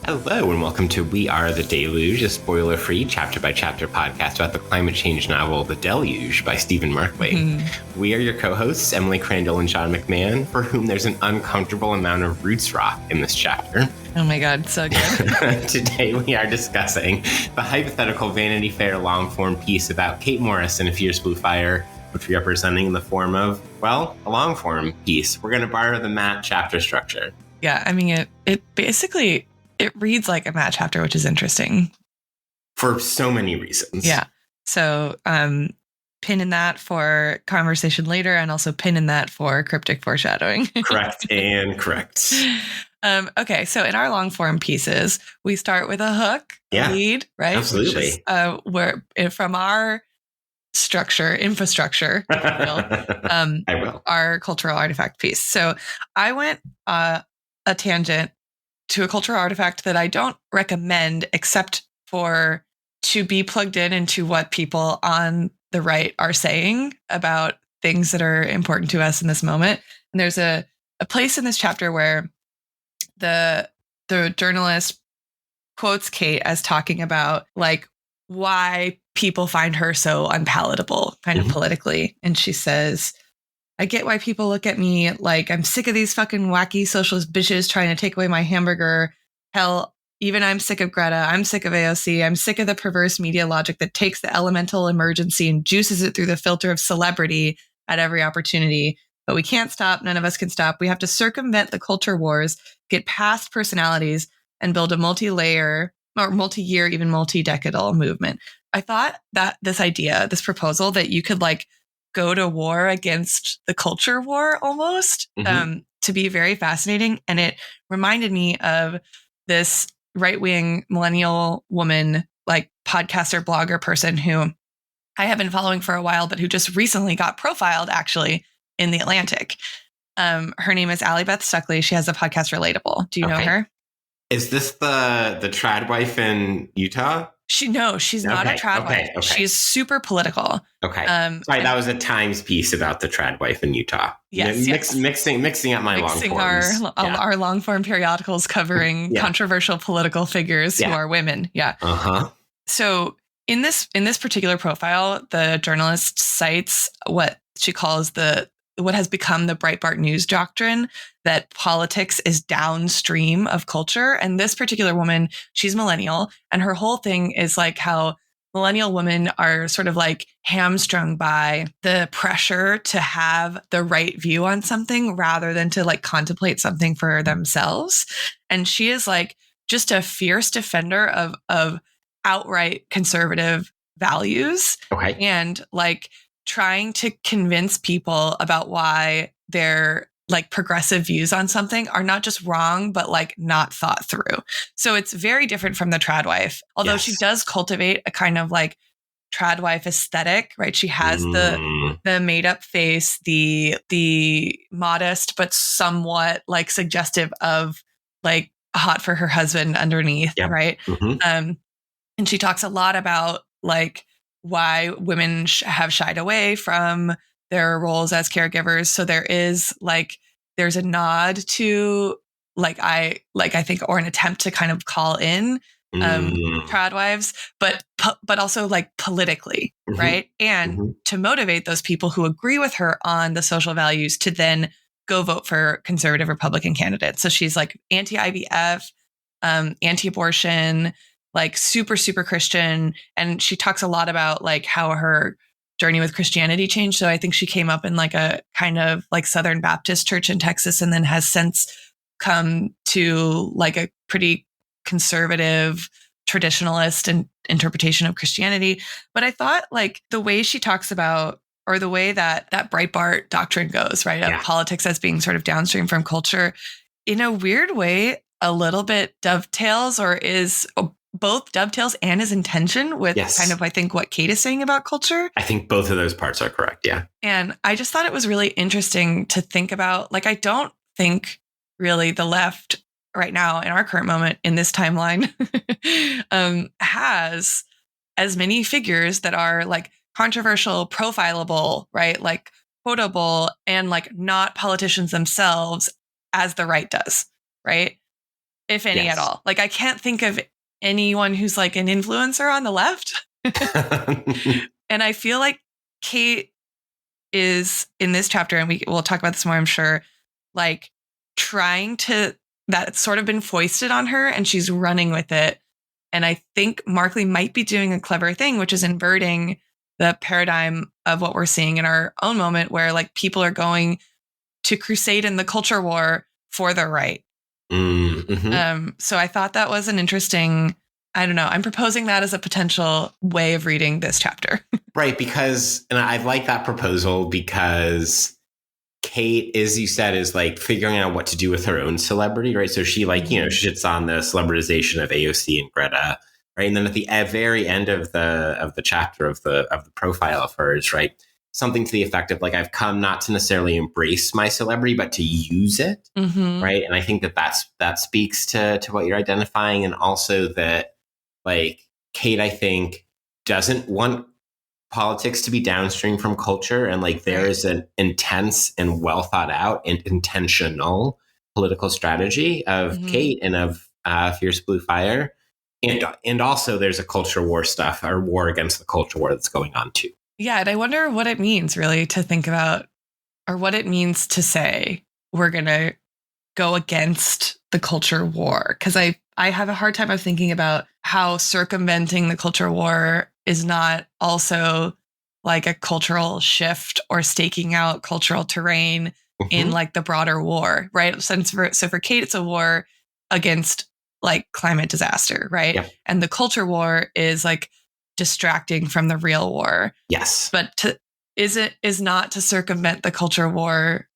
Hello and welcome to We Are the Deluge, a spoiler-free, chapter-by-chapter podcast about the climate change novel The Deluge by Stephen Markley. We are your co-hosts, Emily Crandall and John McMahon, for whom there's an uncomfortable amount of roots rock in this chapter. Oh my god, so good. Today we are discussing the hypothetical Vanity Fair long-form piece about Kate Morris and A Fierce Blue Fire, which we are presenting in the form of, well, a long-form piece. We're going to borrow the Matt chapter structure. Yeah, I mean, it basically... It reads like a Matt chapter, which is interesting. For so many reasons. Yeah. So pin in that for conversation later and also pin in that for cryptic foreshadowing. Correct and correct. Okay. So in our long form pieces, we start with a hook, lead, right? Absolutely. Which is, where from our infrastructure, I will. Our cultural artifact piece. So I went a tangent to a cultural artifact that I don't recommend except for to be plugged into what people on the right are saying about things that are important to us in this moment. And there's a place in this chapter where the journalist quotes Kate as talking about like why people find her so unpalatable kind of politically. And she says, I get why people look at me like I'm sick of these fucking wacky socialist bitches trying to take away my hamburger. Hell, even I'm sick of Greta. I'm sick of AOC. I'm sick of the perverse media logic that takes the elemental emergency and juices it through the filter of celebrity at every opportunity. But we can't stop. None of us can stop. We have to circumvent the culture wars, get past personalities, and build a multi-layer or multi-year, even multi-decadal movement. I thought that this proposal that you could like go to war against the culture war almost to be very fascinating. And it reminded me of this right-wing millennial woman, like podcaster, blogger person who I have been following for a while, but who just recently got profiled actually in The Atlantic. Her name is Allie Beth Stuckley. She has a podcast, Relatable. Do you know her? Is this the trad wife in Utah? She's not a trad wife. Okay. She's super political. Okay. Sorry, that was a Times piece about the trad wife in Utah. Yes. Mixing up my long forms. Our long form periodicals covering controversial political figures who are women. Yeah. So in this particular profile, the journalist cites what she calls what has become the Breitbart news doctrine, that politics is downstream of culture. And this particular woman, she's millennial, and her whole thing is like how millennial women are sort of like hamstrung by the pressure to have the right view on something rather than to like contemplate something for themselves. And she is like just a fierce defender of outright conservative values. And like trying to convince people about why their like progressive views on something are not just wrong, but like not thought through. So it's very different from the trad wife, although she does cultivate a kind of like trad wife aesthetic, right? She has the made up face, the modest, but somewhat like suggestive of like hot for her husband underneath. Right. And she talks a lot about like why women have shied away from their roles as caregivers. So there's a nod to I think, or an attempt to kind of call in trad wives, but also like politically, right? And to motivate those people who agree with her on the social values to then go vote for conservative Republican candidates. So she's like anti-IVF, anti-abortion, like super, super Christian. And she talks a lot about like how her journey with Christianity changed. So I think she came up in like a kind of like Southern Baptist church in Texas and then has since come to like a pretty conservative traditionalist and interpretation of Christianity. But I thought like the way she talks about, or the way that Breitbart doctrine goes, right, of politics as being sort of downstream from culture, in a weird way, a little bit dovetails or is both dovetails and is intention with kind of, I think, what Kate is saying about culture. I think both of those parts are correct. Yeah. And I just thought it was really interesting to think about. Like, I don't think really the left right now in our current moment in this timeline has as many figures that are like controversial, profilable, right? Like quotable and like not politicians themselves as the right does, right? if any at all. Like, I can't think of anyone who's like an influencer on the left. And I feel like Kate is in this chapter, and we'll talk about this more, I'm sure, like trying to, that's sort of been foisted on her and she's running with it. And I think Markley might be doing a clever thing, which is inverting the paradigm of what we're seeing in our own moment, where like people are going to crusade in the culture war for the right. Mm-hmm. So I thought that was an interesting, I don't know, I'm proposing that as a potential way of reading this chapter. Right, because, and I like that proposal because Kate, as you said, is like figuring out what to do with her own celebrity, right? So she like, you know, shits on the celebritization of AOC and Greta, right? And then at the very end of the chapter of the profile of hers, right? Something to the effect of like, I've come not to necessarily embrace my celebrity, but to use it, right? And I think that speaks to what you're identifying, and also that like Kate, I think, doesn't want politics to be downstream from culture, and like there is an intense and well thought out and intentional political strategy of Kate and of Fierce Blue Fire, and also there's a culture war stuff, or war against the culture war, that's going on too. Yeah, and I wonder what it means really to think about, or what it means to say we're gonna go against the culture war, because I have a hard time of thinking about how circumventing the culture war is not also like a cultural shift or staking out cultural terrain in like the broader war, right? So for Kate, it's a war against like climate disaster, right? Yeah. And the culture war is like distracting from the real war. Yes. But is not to circumvent the culture war,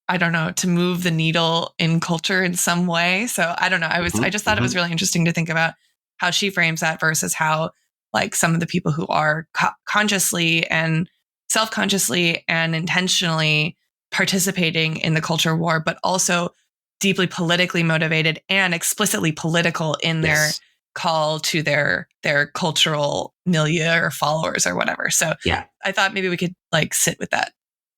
I don't know, to move the needle in culture in some way. So I don't know. I just thought it was really interesting to think about how she frames that versus how like some of the people who are consciously and self-consciously and intentionally participating in the culture war, but also deeply politically motivated and explicitly political in their call to their cultural milieu or followers or whatever. So yeah, I thought maybe we could like sit with that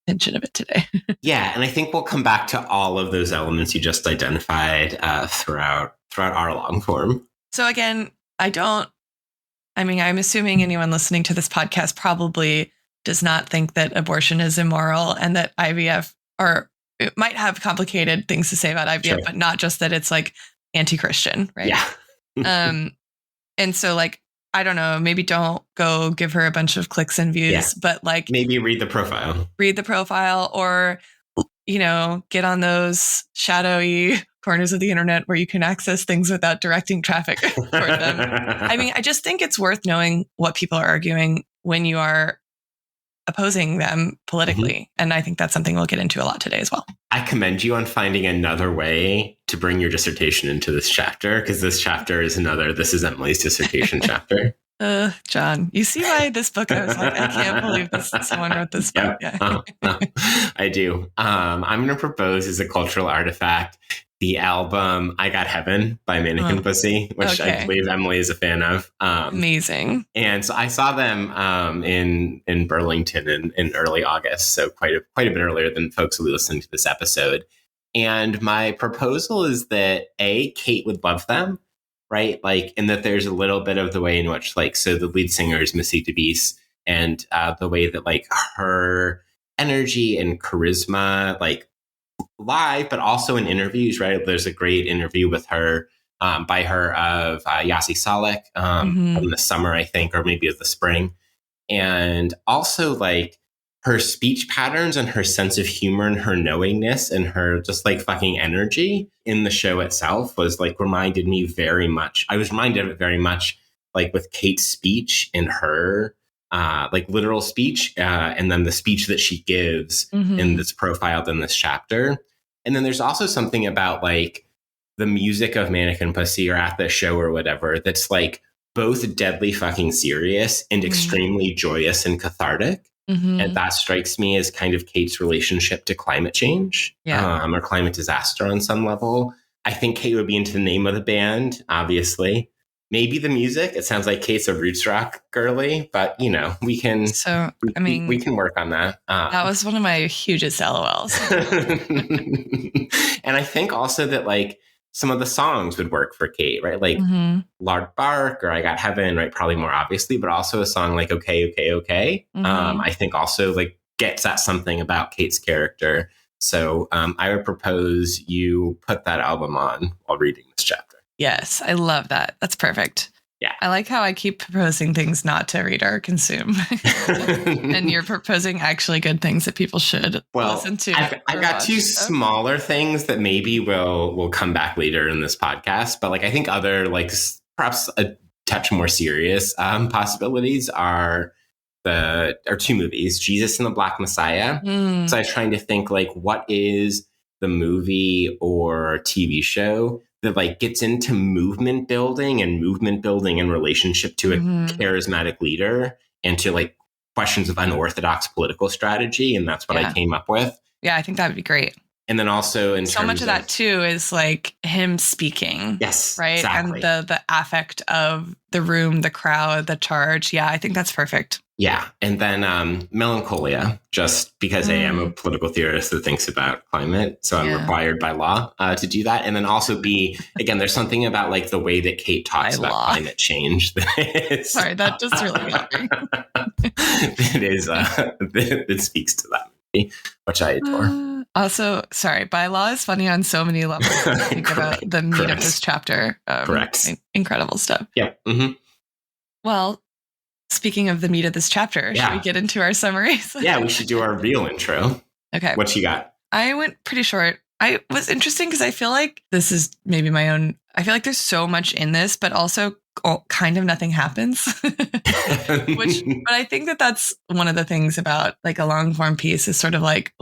tension of it today. Yeah, and I think we'll come back to all of those elements you just identified throughout our long form. So again, I'm assuming anyone listening to this podcast probably does not think that abortion is immoral, and that IVF, or it might have complicated things to say about IVF, but not just that it's like anti-Christian, right? Yeah. And so like, I don't know, maybe don't go give her a bunch of clicks and views, but like maybe read the profile, or, you know, get on those shadowy corners of the internet where you can access things without directing traffic toward them. I mean, I just think it's worth knowing what people are arguing when you are opposing them politically. And I think that's something we'll get into a lot today as well. I commend you on finding another way to bring your dissertation into this chapter, because this chapter is this is Emily's dissertation chapter. John, you see why this book, I was like, I can't believe someone wrote this book. Yeah. I do. I'm going to propose as a cultural artifact the album I Got Heaven by Mannequin Pussy, which I believe Emily is a fan of. Amazing. And so I saw them in Burlington in early August, so quite a bit earlier than folks who listening to this episode. And my proposal is that Kate would love them, right? Like, and that there's a little bit of the way in which, like, so the lead singer is Missy DeBeese, and the way that like her energy and charisma, like live, but also in interviews, right? There's a great interview with her by her of Yasi Salek from the summer, I think, or maybe of the spring. And also like her speech patterns and her sense of humor and her knowingness and her just like fucking energy in the show itself was like reminded me very much. I was reminded of it very much like with Kate's speech in her like literal speech and then the speech that she gives in this profiled in this chapter. And then there's also something about like the music of Mannequin Pussy or At the Show or whatever that's like both deadly fucking serious and extremely joyous and cathartic. And that strikes me as kind of Kate's relationship to climate change or climate disaster on some level. I think Kate would be into the name of the band, obviously. Maybe the music. It sounds like Kate's a roots rock girly, but you know, we can work on that. That was one of my hugest LOLs. And I think also that like some of the songs would work for Kate, right? Like Lard Bark or I Got Heaven, right? Probably more obviously, but also a song like Okay, Okay, Okay. I think also like gets at something about Kate's character. So I would propose you put that album on while reading this chapter. Yes, I love that. That's perfect. Yeah. I like how I keep proposing things not to read or consume. And you're proposing actually good things that people should listen to. I've got two smaller things that maybe will come back later in this podcast. But like I think other like perhaps a touch more serious possibilities are two movies, Jesus and the Black Messiah. So I was trying to think like what is the movie or TV show that like gets into movement building in relationship to a charismatic leader and to like questions of unorthodox political strategy. And that's what I came up with. Yeah, I think that would be great. And then also in so much of that too is like him speaking. Yes, right. Exactly. And the affect of the room, the crowd, the charge. Yeah, I think that's perfect. Yeah. And then Melancholia, just because I am a political theorist that thinks about climate. So I'm required by law to do that. And then also again, there's something about like the way that Kate talks about climate change. Sorry, that just really got me. It speaks to that movie, which I adore. Also, sorry, by law is funny on so many levels. Think about the meat of this chapter. Correct. Incredible stuff. Yeah. Well, speaking of the meat of this chapter, should we get into our summaries? Yeah, we should do our real intro. Okay. What you got? I went pretty short. I was interesting because I feel like this is maybe my own. I feel like there's so much in this, but also kind of nothing happens. But I think that's one of the things about like a long form piece is sort of like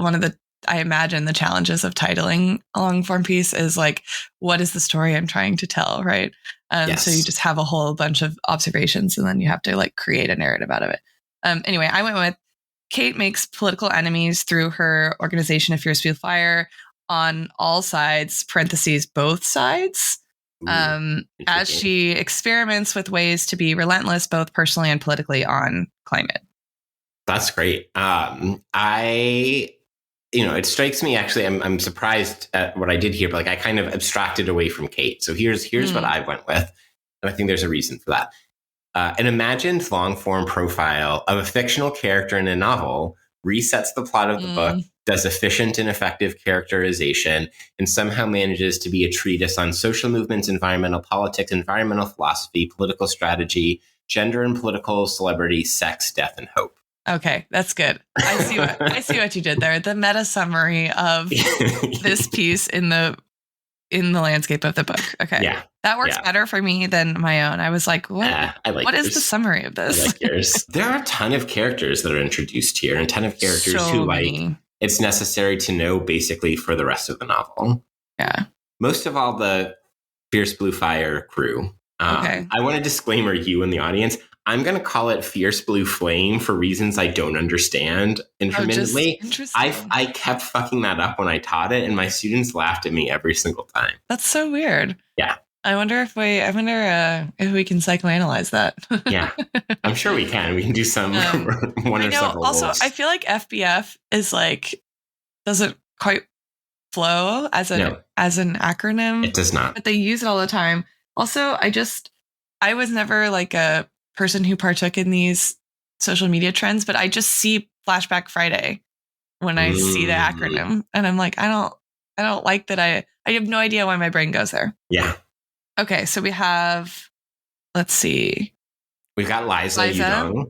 I imagine the challenges of titling a long form piece is like, what is the story I'm trying to tell, right? So you just have a whole bunch of observations and then you have to like create a narrative out of it. Anyway, I went with Kate makes political enemies through her organization of Fierce Blue Fire on all sides, parentheses, both sides, as she experiments with ways to be relentless, both personally and politically on climate. That's great. It strikes me actually, I'm surprised at what I did here, but like I kind of abstracted away from Kate. So here's what I went with. And I think there's a reason for that. An imagined long form profile of a fictional character in a novel resets the plot of the book, does efficient and effective characterization, and somehow manages to be a treatise on social movements, environmental politics, environmental philosophy, political strategy, gender and political celebrity, sex, death, and hope. Okay, that's good. I see what you did there. The meta summary of this piece in the landscape of the book. Okay. Yeah. That works better for me than my own. I was like, what is the summary of this? I like yours. There are a ton of characters that are introduced here and a ton of characters who like it's necessary to know basically for the rest of the novel. Yeah. Most of all the Fierce Blue Fire crew. I want to disclaimer you in the audience. I'm going to call it Fierce Blue Flame for reasons I don't understand intermittently. I kept fucking that up when I taught it, and my students laughed at me every single time. That's so weird. Yeah. I wonder if we can psychoanalyze that. Yeah, I'm sure we can. We can do some one or several. Also, I feel like FBF is like doesn't quite flow as an acronym. It does not. But they use it all the time. Also, I was never like a person who partook in these social media trends, but I just see Flashback Friday when I see the acronym, and I'm like, I don't like that. I have no idea why my brain goes there. Yeah. Okay, so we have, let's see. We've got Liza Yudong,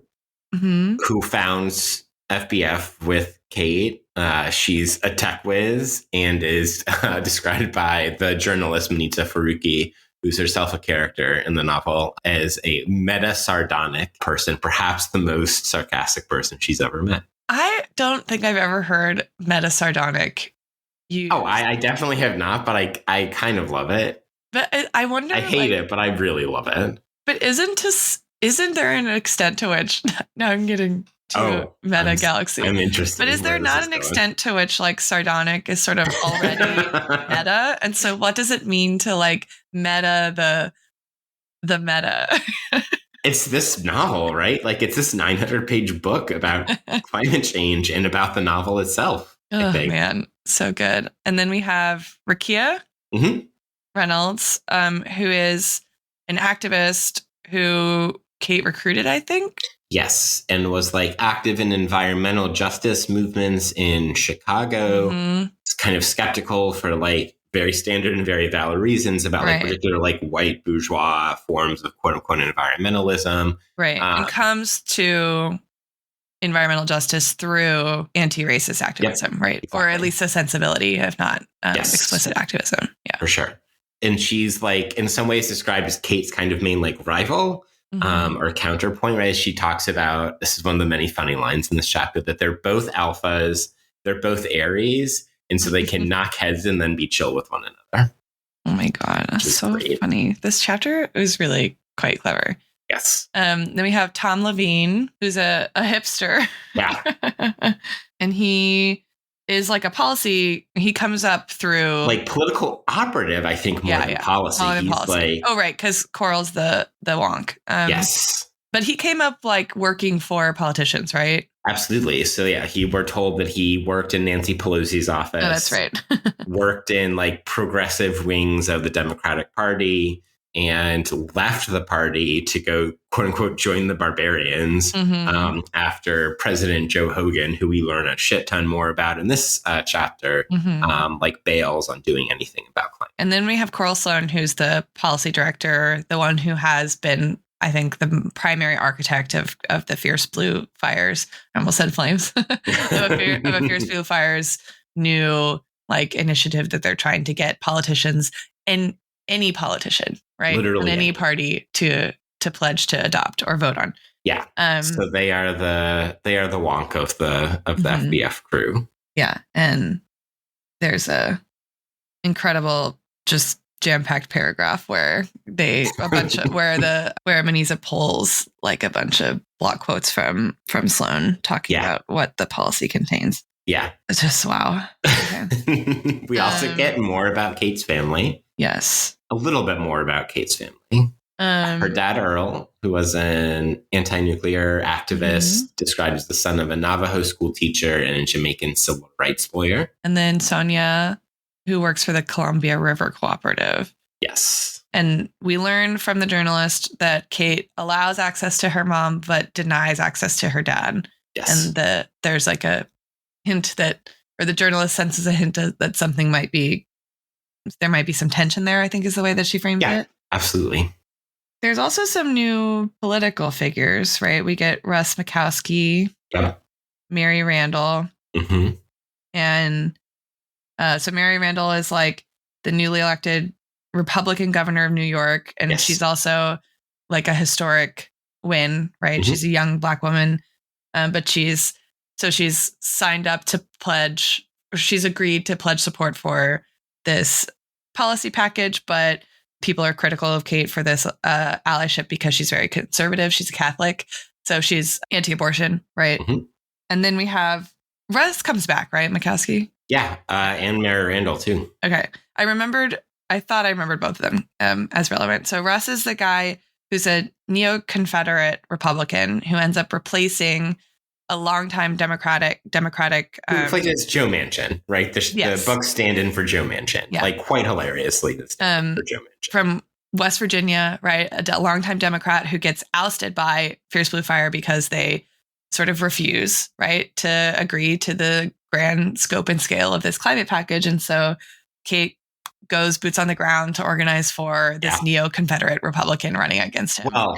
who founds FBF with Kate. She's a tech whiz and is described by the journalist Manita Faruqi, who's herself a character in the novel, as a meta-sardonic person, perhaps the most sarcastic person she's ever met. I don't think I've ever heard meta-sardonic used. Oh, I definitely have not, but I kind of love it. But I wonder. I hate it, but I really love it. But isn't there an extent to which now I'm getting to meta galaxy? I'm interested. But is there not an extent to which like sardonic is sort of already meta? And so, what does it mean to like meta the meta? It's this novel, right? Like it's this 900-page book about climate change and about the novel itself. Oh man, so good. And then we have Rakia. Reynolds, who is an activist who Kate recruited, I think. Yes, and was like active in environmental justice movements in Chicago. It's kind of skeptical for like very standard and very valid reasons about like particular like white bourgeois forms of quote unquote environmentalism. Right. And comes to environmental justice through anti-racist activism, right? Exactly. Or at least a sensibility, if not explicit activism. Yeah, for sure. And she's like in some ways described as Kate's kind of main like rival. Or counterpoint, right? She talks about, this is one of the many funny lines in this chapter, that they're both alphas, they're both Aries, and so they can knock heads and then be chill with one another. Oh my God, that's so funny. This chapter was really quite clever. Yes. Then we have Tom Levine, who's a hipster. Yeah. And he is like a policy, he comes up through like political operative, I think, more than policy. He's like, oh, right, because Coral's the wonk. Yes. But he came up like working for politicians, right? Absolutely. So yeah, we're told that he worked in Nancy Pelosi's office. Oh, that's right. Worked in like progressive wings of the Democratic Party and left the party to go, quote unquote, join the barbarians after President Joe Hogan, who we learn a shit ton more about in this chapter, like bails on doing anything about climate. And then we have Coral Sloan, who's the policy director, the one who has been, I think, the primary architect of the Fierce Blue Fires. I almost said flames. of a Fierce Blue Fires new like initiative that they're trying to get politicians and any politician, right? Literally on any party to pledge to adopt or vote on. Yeah. So they are the wonk of the FBF crew. Yeah. And there's a incredible just jam-packed paragraph where where Manisa pulls like a bunch of block quotes from Sloan talking about what the policy contains. Yeah. It's just wow. Okay. We also get more about Kate's family. Yes. A little bit more about Kate's family. Her dad, Earl, who was an anti-nuclear activist, described as the son of a Navajo school teacher and a Jamaican civil rights lawyer. And then Sonia, who works for the Columbia River Cooperative. Yes. And we learn from the journalist that Kate allows access to her mom, but denies access to her dad. Yes. And there's like a hint or the journalist senses a hint that something there might be some tension there, I think is the way that she framed it. Absolutely. There's also some new political figures, right? We get Russ Makowski, Mary Randall. And so Mary Randall is like the newly elected Republican governor of New York. And she's also like a historic win, right? She's a young Black woman, but she's signed up to pledge, she's agreed to pledge support for this policy package, but people are critical of Kate for this allyship because she's very conservative. She's a Catholic, so she's anti-abortion, right? And then we have Russ comes back, right? Makowski? Yeah, and Mary Randall too. Okay. I thought I remembered both of them as relevant. So Russ is the guy who's a neo-Confederate Republican who ends up replacing a longtime Democratic. It's like it's Joe Manchin, right? The book stand-in for Joe Manchin, like quite hilariously. For Joe Manchin from West Virginia, right? A longtime Democrat who gets ousted by Fierce Blue Fire because they sort of refuse, right, to agree to the grand scope and scale of this climate package, and so Kate goes boots on the ground to organize for this neo-Confederate Republican running against him. Well,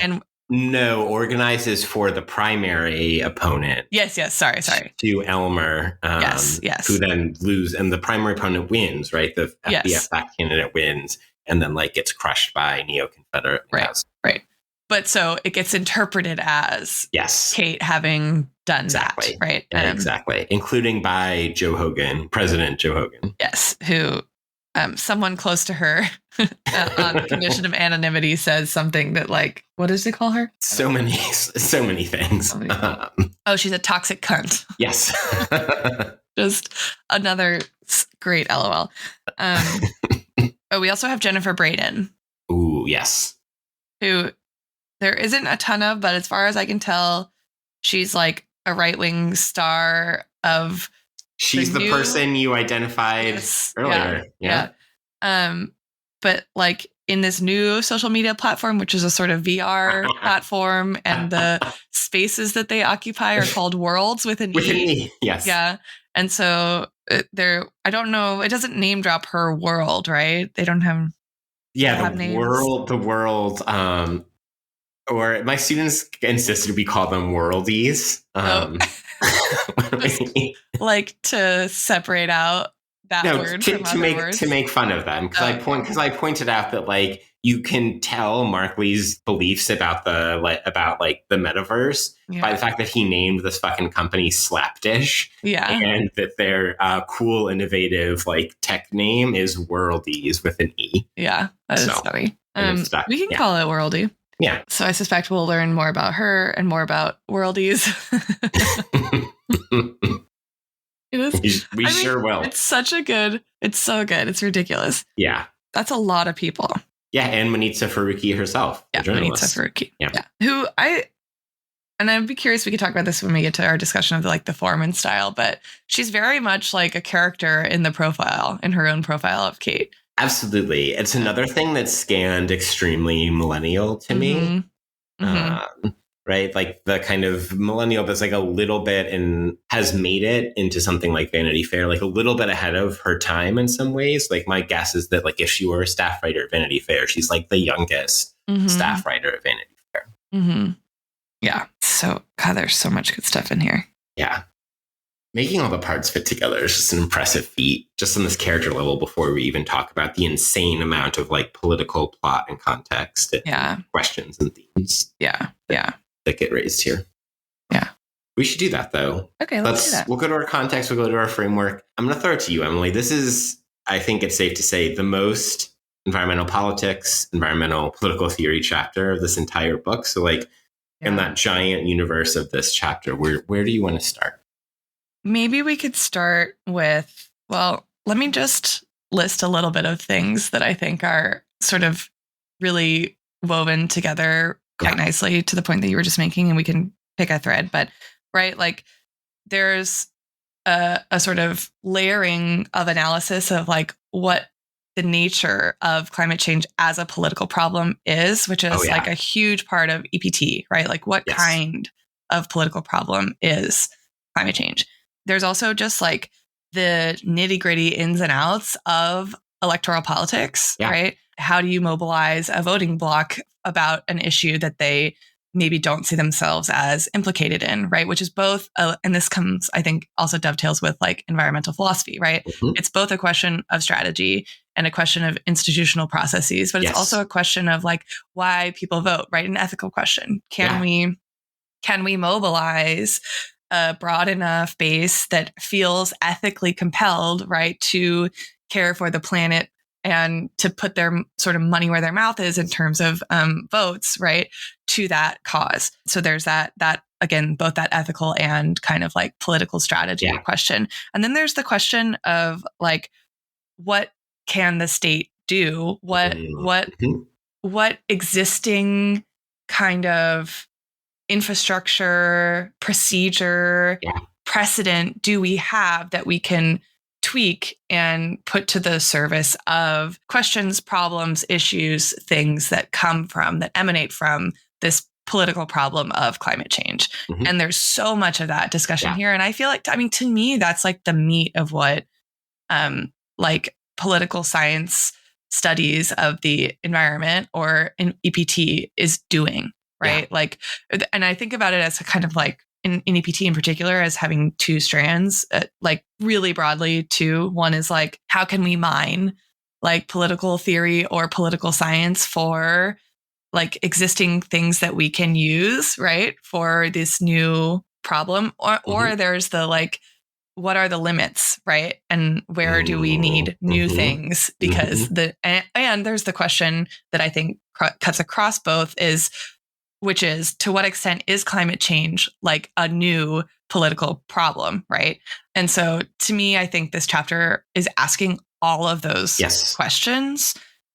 no, organizes for the primary opponent. Yes. Sorry. To Elmer. Yes. Who then lose, and the primary opponent wins, right? The FBF back candidate wins, and then like gets crushed by neo-Confederate. Right. But so it gets interpreted as Kate having done that, right? Exactly, including by Joe Hogan, President Joe Hogan. Yes, who someone close to her on the condition of anonymity says something that like, what does he call her? So many things. She's a toxic cunt. Yes. Just another great LOL. We also have Jennifer Braden. Ooh, yes. Who there isn't a ton of, but as far as I can tell, she's like a right-wing star of... She's the person you identified earlier. Yeah. but like in this new social media platform, which is a sort of VR platform, and the spaces that they occupy are called worlds with an E. Yes. Yeah. And so I don't know, it doesn't name drop her world, right? They don't have names. The world, or my students insisted we call them worldies. Like to separate out that word from other words. To make fun of them, because I pointed out that like you can tell Markley's beliefs about the metaverse by the fact that he named this fucking company Slapdish, and that their cool, innovative like tech name is Worldies with an E. Yeah, that is funny. We can call it Worldy. Yeah. So I suspect we'll learn more about her and more about Worldies. It is. We sure will. It's so good. It's ridiculous. Yeah. That's a lot of people. Yeah. And Maritza Faruqi herself. Yeah. Maritza Faruqi. Yeah. And I'd be curious, we could talk about this when we get to our discussion of the form and style, but she's very much like a character in her own profile of Kate. Absolutely. It's another thing that's scanned extremely millennial to me. Right? Like the kind of millennial that's like a little bit and has made it into something like Vanity Fair, like a little bit ahead of her time in some ways. Like my guess is that like if she were a staff writer at Vanity Fair, she's like the youngest staff writer at Vanity Fair. Yeah. So, God, there's so much good stuff in here. Yeah. Making all the parts fit together is just an impressive feat, just on this character level, before we even talk about the insane amount of like political plot and context and questions and themes. Yeah. That get raised here. Yeah. We should do that though. Okay, let's do that. We'll go to our context, we'll go to our framework. I'm going to throw it to you, Emily. This is, I think it's safe to say, the most environmental politics, environmental political theory chapter of this entire book. So like in that giant universe of this chapter, where do you want to start? Maybe we could start with, let me just list a little bit of things that I think are sort of really woven together quite nicely to the point that you were just making, and we can pick a thread. But right, like there's a sort of layering of analysis of like what the nature of climate change as a political problem is, which is like a huge part of EPT, right? Like what kind of political problem is climate change? There's also just like the nitty gritty ins and outs of electoral politics, right? How do you mobilize a voting bloc about an issue that they maybe don't see themselves as implicated in, right? Which is both, and this comes, I think, also dovetails with like environmental philosophy, right? It's both a question of strategy and a question of institutional processes, but it's also a question of like why people vote, right? An ethical question. Can we mobilize a broad enough base that feels ethically compelled, right, to care for the planet and to put their sort of money where their mouth is in terms of votes, right, to that cause. So there's that again, both that ethical and kind of like political strategy question. And then there's the question of like, what can the state do? What existing kind of infrastructure, procedure, precedent do we have that we can tweak and put to the service of questions, problems, issues, things that emanate from this political problem of climate change? And there's so much of that discussion here. And I feel like, to me, that's like the meat of what like political science studies of the environment or in EPT is doing. Right. Like, and I think about it as a kind of like in EPT in particular as having two strands, like really broadly too. One is like, how can we mine like political theory or political science for like existing things that we can use, right, for this new problem? Or there's the like, what are the limits, right? And where do we need new things? Because and there's the question that I think cuts across both which is, to what extent is climate change like a new political problem, right? And so to me, I think this chapter is asking all of those questions,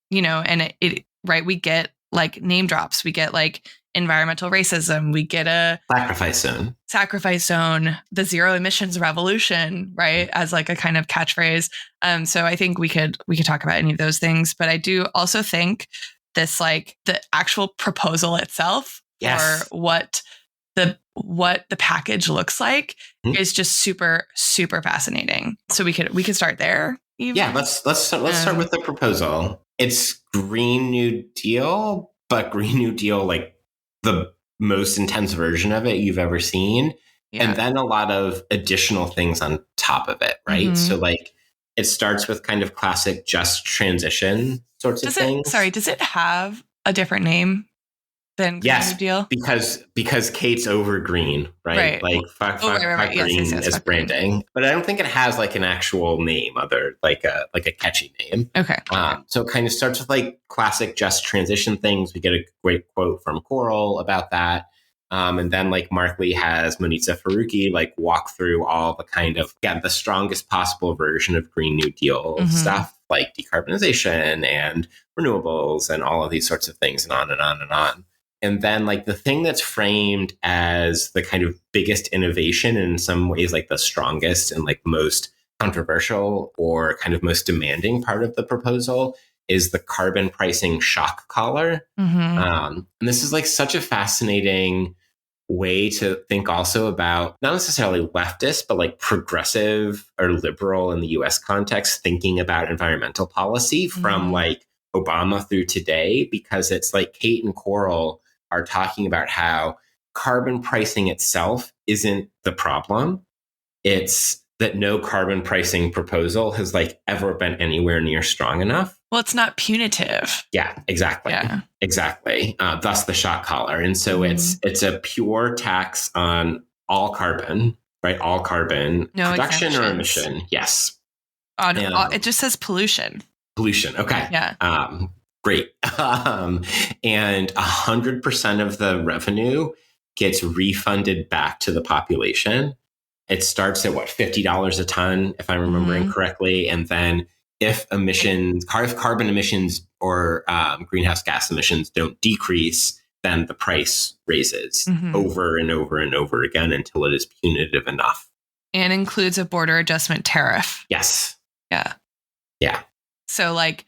and it right, we get like name drops, we get like environmental racism. We get a sacrifice zone, the zero emissions revolution, right? As like a kind of catchphrase. So I think we could talk about any of those things, but I do also think this, like the actual proposal itself, or what the package looks like, is just super, super fascinating. So we could start there. Even. Yeah, let's start with the proposal. It's Green New Deal, but Green New Deal, like the most intense version of it you've ever seen. Yeah. And then a lot of additional things on top of it, right? Mm-hmm. So like it starts with kind of classic just transition sorts of things. Does it have a different name than Green New Deal? because Kate's over green, right? Like fuck green is branding. Green. But I don't think it has like an actual name other like a catchy name. Okay. So it kind of starts with like classic just transition things. We get a great quote from Coral about that. And then like Markley has Monitza Faruqi like walk through all the kind of, the strongest possible version of Green New Deal stuff, like decarbonization and renewables and all of these sorts of things, and on and on and on. And then like the thing that's framed as the kind of biggest innovation, and in some ways like the strongest and like most controversial or kind of most demanding part of the proposal, is the carbon pricing shock collar. And this is like such a fascinating way to think also about not necessarily leftist, but like progressive or liberal in the US context, thinking about environmental policy from like Obama through today, because it's like Kate and Coral are talking about how carbon pricing itself isn't the problem. It's that no carbon pricing proposal has like ever been anywhere near strong enough. Well, it's not punitive. Yeah, exactly. Yeah. Exactly. Thus the shock collar. And so it's a pure tax on all carbon, right? All carbon, no production or emission. Yes. It just says pollution. Pollution. Okay. Yeah. Great. And 100% of the revenue gets refunded back to the population. It starts at $50 a ton, if I'm remembering correctly. And then if carbon emissions or greenhouse gas emissions don't decrease, then the price raises over and over and over again until it is punitive enough. And includes a border adjustment tariff. Yes. Yeah. Yeah. So like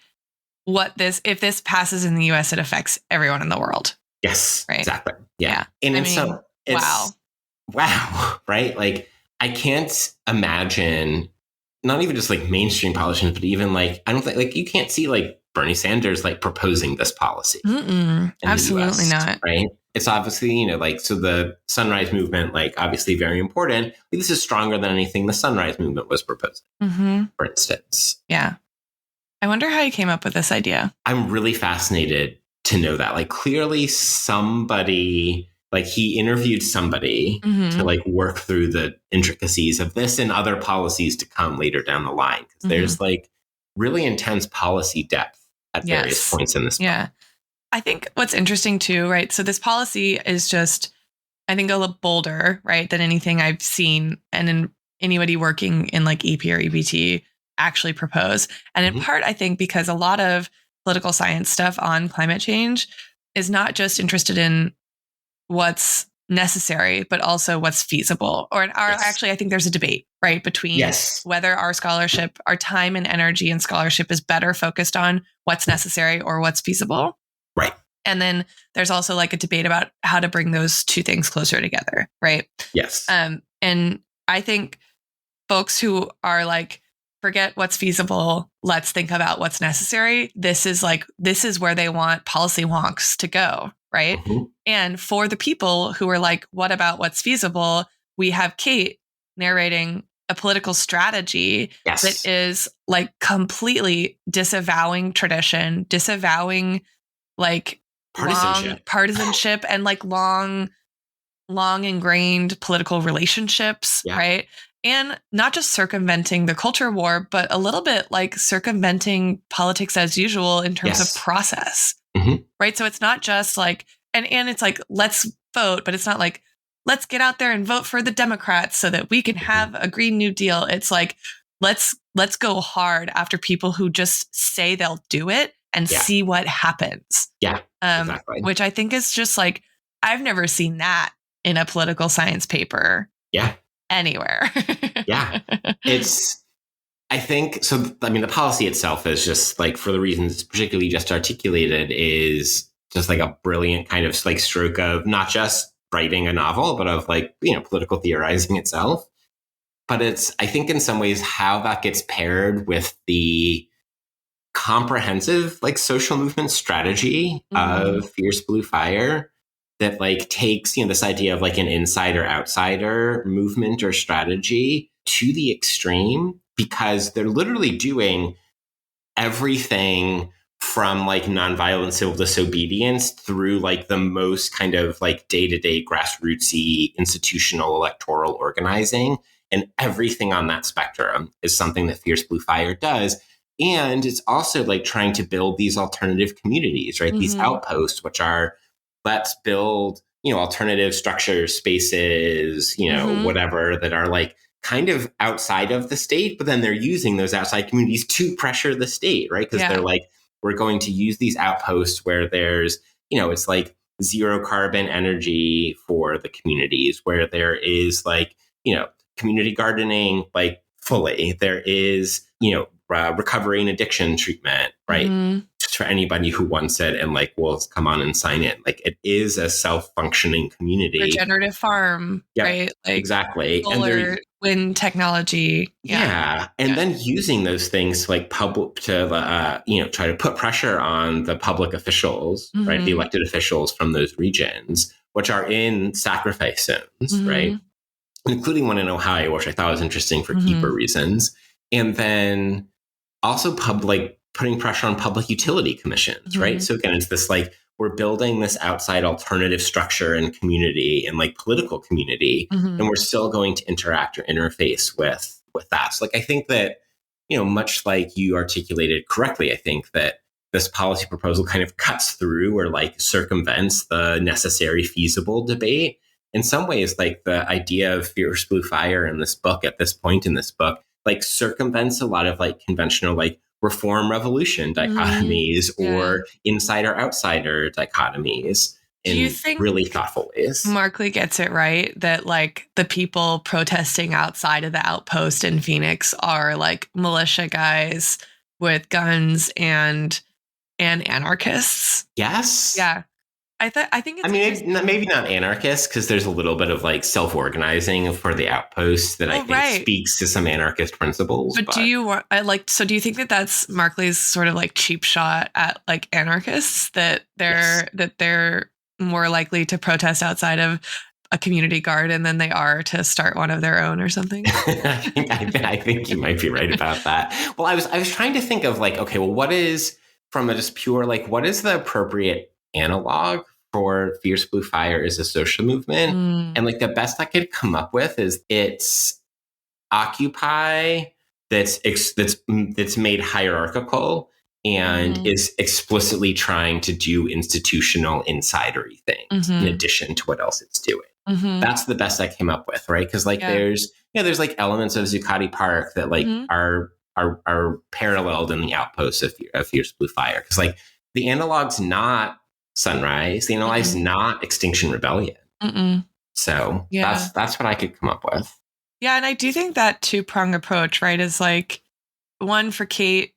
if this passes in the US, it affects everyone in the world. Yes. Right. Exactly. Yeah. And so it's wow. Right. Like I can't imagine, not even just like mainstream politicians, but even like, I don't think like you can't see like Bernie Sanders like proposing this policy. Absolutely US, not. Right. It's obviously, like, so the Sunrise Movement, like obviously very important. This is stronger than anything the Sunrise Movement was proposing, for instance. Yeah. I wonder how you came up with this idea. I'm really fascinated to know that. Like clearly somebody, like he interviewed somebody to like work through the intricacies of this and other policies to come later down the line. Because there's like really intense policy depth at various points in this. Yeah. I think what's interesting too, right? So this policy is just, I think, a little bolder, right, than anything I've seen and in anybody working in like EP or EBT actually propose. And in part, I think because a lot of political science stuff on climate change is not just interested in what's necessary, but also what's feasible. Actually, I think there's a debate, right, between whether our scholarship, our time and energy and scholarship is better focused on what's necessary or what's feasible. Right. And then there's also like a debate about how to bring those two things closer together. Right. Yes. And I think folks who are like, forget what's feasible, let's think about what's necessary. This is where they want policy wonks to go. Right. And for the people who are like, what about what's feasible? We have Kate narrating a political strategy that is like completely disavowing tradition, disavowing like partisanship and like long ingrained political relationships, right? And not just circumventing the culture war, but a little bit like circumventing politics as usual in terms of process, right? So it's not just like, and it's like, let's vote, but it's not like, let's get out there and vote for the Democrats so that we can have a Green New Deal. It's like, let's go hard after people who just say they'll do it and see what happens. Yeah, exactly. Which I think is just like I've never seen that in a political science paper. Yeah. Anywhere. Yeah. I think, so, I mean, the policy itself is just like, for the reasons particularly just articulated, is just like a brilliant kind of like stroke of not just writing a novel, but of like, political theorizing itself. But it's, I think in some ways how that gets paired with the comprehensive like social movement strategy of Fierce Blue Fire that like takes, this idea of like an insider outsider movement or strategy to the extreme, because they're literally doing everything from like nonviolent civil disobedience through like the most kind of like day-to-day grassrootsy institutional electoral organizing. And everything on that spectrum is something that Fierce Blue Fire does. And it's also like trying to build these alternative communities, right? These outposts, which are, let's build, alternative structures, spaces, whatever, that are like kind of outside of the state, but then they're using those outside communities to pressure the state, right? Because they're like, we're going to use these outposts where there's, it's like zero carbon energy for the communities, where there is like, community gardening, like fully. There is, recovery and addiction treatment, right? For anybody who wants it and like will come on and sign it. Like, it is a self-functioning community. Regenerative farm, right? Like exactly. Solar, wind technology. Yeah. And then using those things like public to, try to put pressure on the public officials, right? The elected officials from those regions, which are in sacrifice zones, right? Including one in Ohio, which I thought was interesting for keeper reasons. And then also putting pressure on public utility commissions, right? So again, it's this like, we're building this outside alternative structure and community and like political community, and we're still going to interact or interface with that. So like, I think that, much like you articulated correctly, I think that this policy proposal kind of cuts through or like circumvents the necessary feasible debate. In some ways, like the idea of Fierce Blue Fire in this book, at this point in this book, like circumvents a lot of like conventional like reform revolution dichotomies or insider outsider dichotomies in really thoughtful ways. Markley gets it right that like the people protesting outside of the outpost in Phoenix are like militia guys with guns and anarchists. Yes. Yeah. I think it's, I mean, maybe not anarchists, because there's a little bit of like self-organizing for the outposts that I think speaks to some anarchist principles. But do you think that that's Markley's sort of like cheap shot at like anarchists, that they're more likely to protest outside of a community garden than they are to start one of their own or something? I think you might be right about that. Well, I was trying to think of like, okay, well, what is, from a just pure like, what is the appropriate analog for Fierce Blue Fire as a social movement? And like the best I could come up with is it's Occupy that's made hierarchical and is explicitly trying to do institutional insidery things in addition to what else it's doing. That's the best I came up with, right? Because like there's like elements of Zuccotti Park that like are paralleled in the outposts of Fierce Blue Fire. Because like the analog's not Sunrise, the analog's not Extinction Rebellion. So that's what I could come up with. Yeah, and I do think that two-prong approach, right, is like, one, for Kate,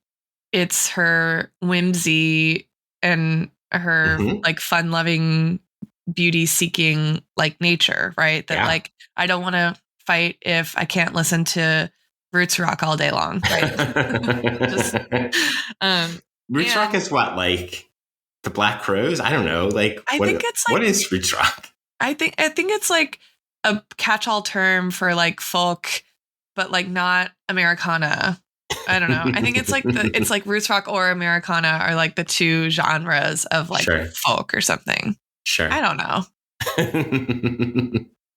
it's her whimsy and her like fun-loving, beauty-seeking like nature, right? That like, I don't want to fight if I can't listen to roots rock all day long, right? Roots rock is what, like the Black Crowes? I don't know. Like, what is roots rock? I think it's like a catch-all term for like folk, but like not Americana. I don't know. I think it's like it's like roots rock or Americana are like the two genres of like folk or something. Sure. I don't know.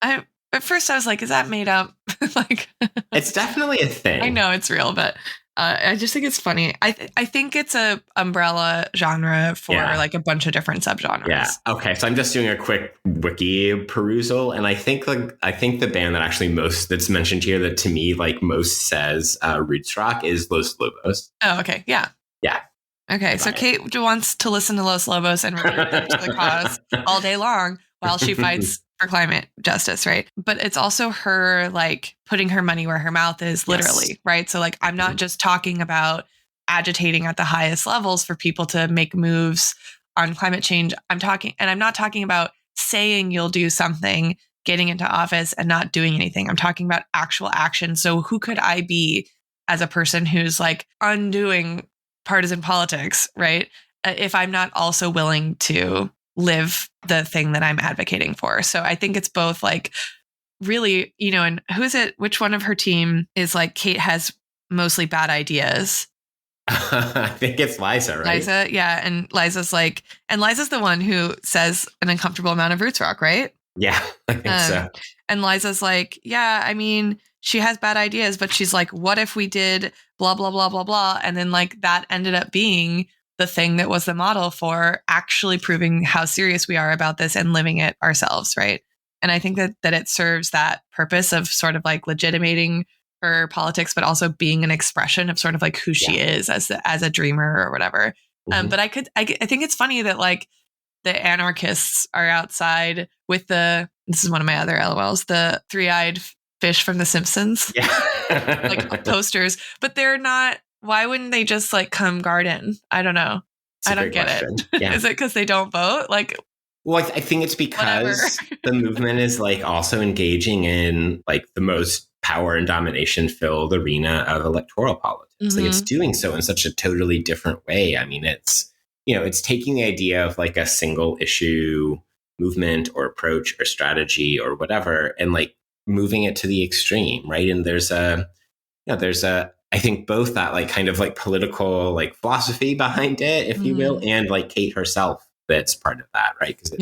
At first I was like, is that made up? Like, it's definitely a thing. I know it's real, but I just think it's funny. I think it's a umbrella genre for like a bunch of different subgenres. Yeah. Okay. So I'm just doing a quick wiki perusal, and I think the band that actually that's mentioned here that to me like most says roots rock is Los Lobos. Oh, okay. Yeah. Yeah. Okay. So Kate wants to listen to Los Lobos and really to the cause all day long. while she fights for climate justice, right? But it's also her like putting her money where her mouth is, literally, yes. Right? So like, I'm not just talking about agitating at the highest levels for people to make moves on climate change. I'm not talking about saying you'll do something, getting into office and not doing anything. I'm talking about actual action. So who could I be as a person who's like undoing partisan politics, right? If I'm not also willing to live the thing that I'm advocating for. So I think it's both like really, and who is it? Which one of her team is like Kate has mostly bad ideas? I think it's Liza, right? Liza, yeah. And Liza's the one who says an uncomfortable amount of roots rock, right? Yeah, I think so. And Liza's like, yeah, I mean, she has bad ideas, but she's like, what if we did blah, blah, blah, blah, blah. And then like that ended up being the thing that was the model for actually proving how serious we are about this and living it ourselves, right? And I think that it serves that purpose of sort of like legitimating her politics, but also being an expression of sort of like who she is as a dreamer or whatever. Mm-hmm. But I think it's funny that like the anarchists are outside with this is one of my other LOLs, the three-eyed fish from The Simpsons, like posters, but they're not. Why wouldn't they just like come garden? I don't know. I don't get it. Yeah. Is it because they don't vote? Like, well, I think it's because the movement is like also engaging in like the most power and domination filled arena of electoral politics. Mm-hmm. Like it's doing so in such a totally different way. I mean, it's taking the idea of like a single issue movement or approach or strategy or whatever, and like moving it to the extreme, right? And there's a I think both that like kind of like political like philosophy behind it, if you will, and like Kate herself that's part of that, right? Because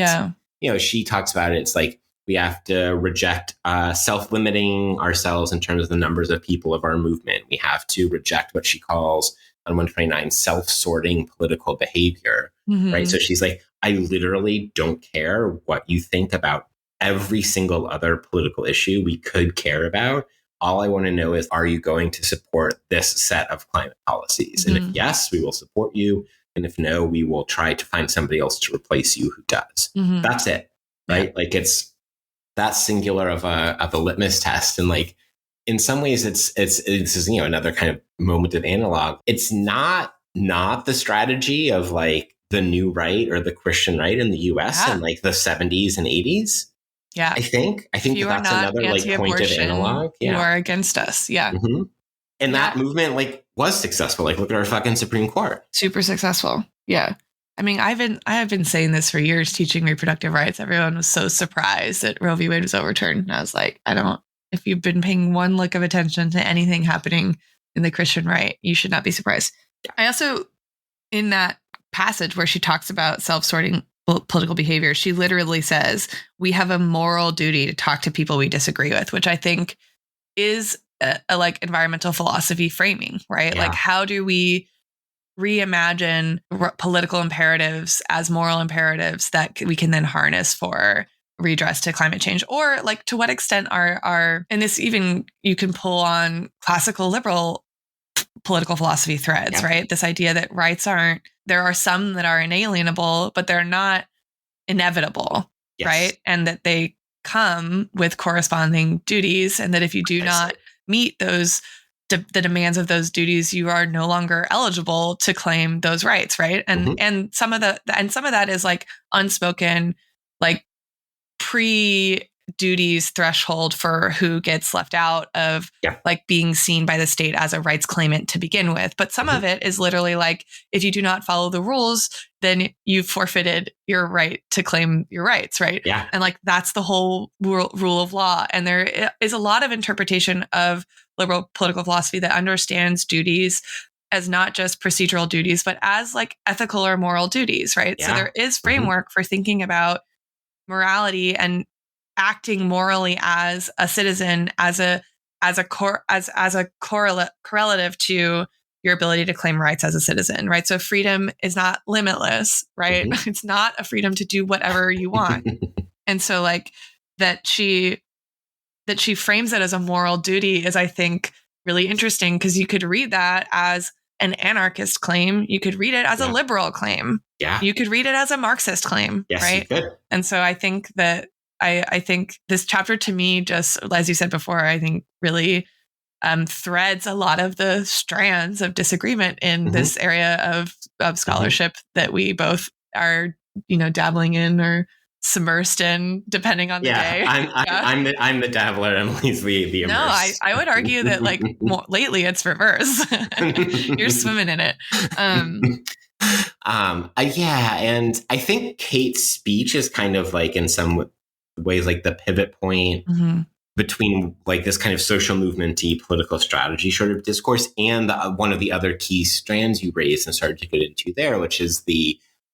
it's, she talks about it. It's like we have to reject self-limiting ourselves in terms of the numbers of people of our movement. We have to reject what she calls on 129 self-sorting political behavior, right? So she's like, I literally don't care what you think about every single other political issue we could care about. All I want to know is, are you going to support this set of climate policies? And if yes, we will support you. And if no, we will try to find somebody else to replace you who does. That's it, right? Yeah. Like it's that singular of a litmus test. And like, in some ways this is, another kind of moment of analog. It's not the strategy of like the new right or the Christian right in the US in like the 70s and 80s. Yeah. I think that's another like point of analog. Yeah. You are against us. Yeah. Mm-hmm. And that movement like was successful. Like look at our fucking Supreme Court. Super successful. Yeah. I mean, I have been saying this for years, teaching reproductive rights. Everyone was so surprised that Roe v. Wade was overturned. And I was like, if you've been paying one lick of attention to anything happening in the Christian right, you should not be surprised. I also, in that passage where she talks about self-sorting political behavior, she literally says, we have a moral duty to talk to people we disagree with, which I think is a like environmental philosophy framing, right? Yeah. Like, how do we reimagine political imperatives as moral imperatives that we can then harness for redress to climate change? Or like, to what extent are and this even you can pull on classical liberal political philosophy threads, right? This idea that rights there are some that are inalienable, but they're not inevitable, right? And that they come with corresponding duties, and that if you do not meet those the demands of those duties, you are no longer eligible to claim those rights, right? And and some of that is like unspoken, like pre-duties threshold for who gets left out of like being seen by the state as a rights claimant to begin with. But some of it is literally like, if you do not follow the rules, then you've forfeited your right to claim your rights, right? Yeah. And like, that's the whole rule of law. And there is a lot of interpretation of liberal political philosophy that understands duties as not just procedural duties, but as like ethical or moral duties, right? Yeah. So there is framework for thinking about morality and acting morally as a citizen, as a correlative to your ability to claim rights as a citizen, right? So freedom is not limitless, right? It's not a freedom to do whatever you want. And so like that she frames it as a moral duty is, I think, really interesting, because you could read that as an anarchist claim. You could read it as a liberal claim. Yeah. You could read it as a Marxist claim. Yes, right? You could. And so I think that I think this chapter to me, just as you said before, I think really threads a lot of the strands of disagreement in this area of scholarship that we both are, dabbling in or submersed in, depending on the day. I'm the dabbler. Emily's the immersed. No, I would argue that lately it's reverse. You're swimming in it. And I think Kate's speech is kind of in some ways the pivot point between this kind of social movement-y political strategy sort of discourse and one of the other key strands you raised and started to get into there, which is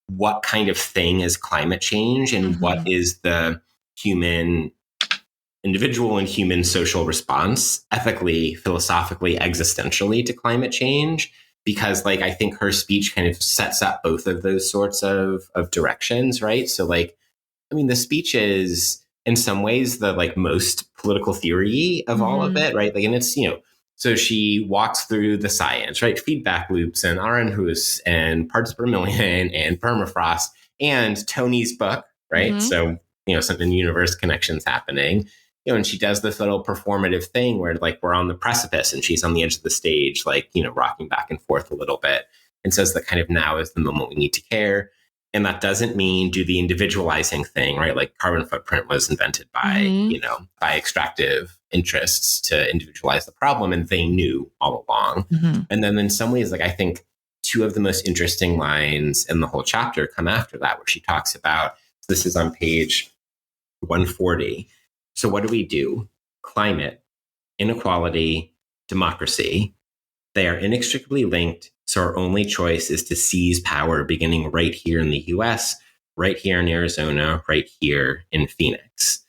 what kind of thing is climate change and what is the human individual and human social response ethically, philosophically, existentially to climate change. Because I think her speech kind of sets up both of those sorts of directions, right? So the speech is in some ways the most political theory of all of it, right? And it's, so she walks through the science, right? Feedback loops and Arenhus and parts per million and permafrost and Tony's book, right? So, something universe connections happening. And she does this little performative thing where we're on the precipice and she's on the edge of the stage, rocking back and forth a little bit, and says that kind of now is the moment we need to care. And that doesn't mean do the individualizing thing, right? Carbon footprint was invented by, by extractive interests to individualize the problem. And they knew all along. And then in some ways, I think two of the most interesting lines in the whole chapter come after that, where she talks about, this is on page 140. So what do? Climate, inequality, democracy. They are inextricably linked. So our only choice is to seize power, beginning right here in the US, right here in Arizona, right here in Phoenix.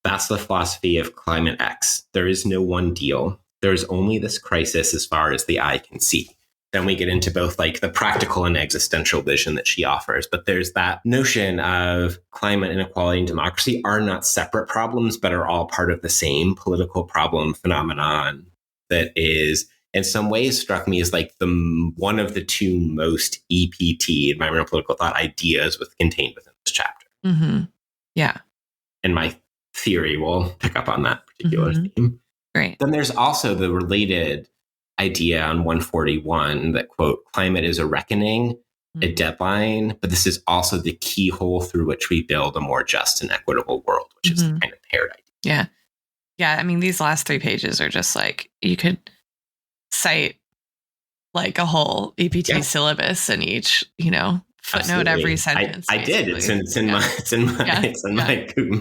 That's the philosophy of Climate X. There is no one deal. There is only this crisis as far as the eye can see. Then we get into both the practical and existential vision that she offers. But there's that notion of climate inequality and democracy are not separate problems, but are all part of the same political problem phenomenon that is, in some ways, struck me as the one of the two most EPT, environmental political thought, ideas contained within this chapter. Yeah. And my theory will pick up on that particular theme. Great. Then there's also the related idea on 141 that, quote, climate is a reckoning, a deadline, but this is also the keyhole through which we build a more just and equitable world, which is the kind of paired idea. Yeah. Yeah. I mean, these last 3 pages are just you could cite a whole EPT syllabus in each, footnote every sentence. I did. It's in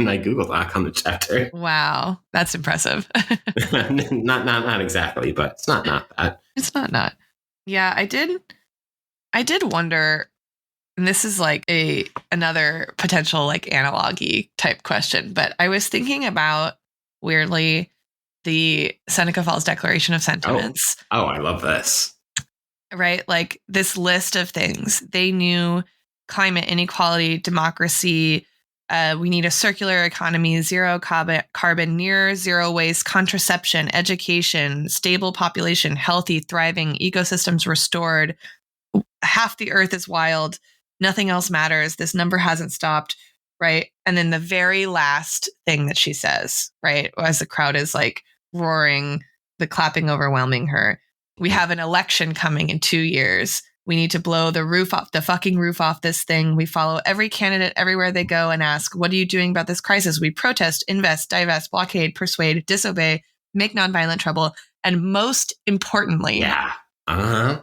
my Google Doc on the chapter. Wow, that's impressive. not exactly, but it's not that. It's not. Yeah, I did wonder, and this is another potential analogy type question, but I was thinking about, weirdly, the Seneca Falls Declaration of Sentiments. Oh, I love this. Right? This list of things. They knew climate inequality, democracy. We need a circular economy, zero carbon, near zero waste, contraception, education, stable population, healthy, thriving, ecosystems restored. Half the earth is wild. Nothing else matters. This number hasn't stopped. Right. And then the very last thing that she says, right, as the crowd is roaring, the clapping overwhelming her. We have an election coming in 2 years. We need to blow the fucking roof off this thing. We follow every candidate everywhere they go and ask, what are you doing about this crisis? We protest, invest, divest, blockade, persuade, disobey, make nonviolent trouble. And most importantly,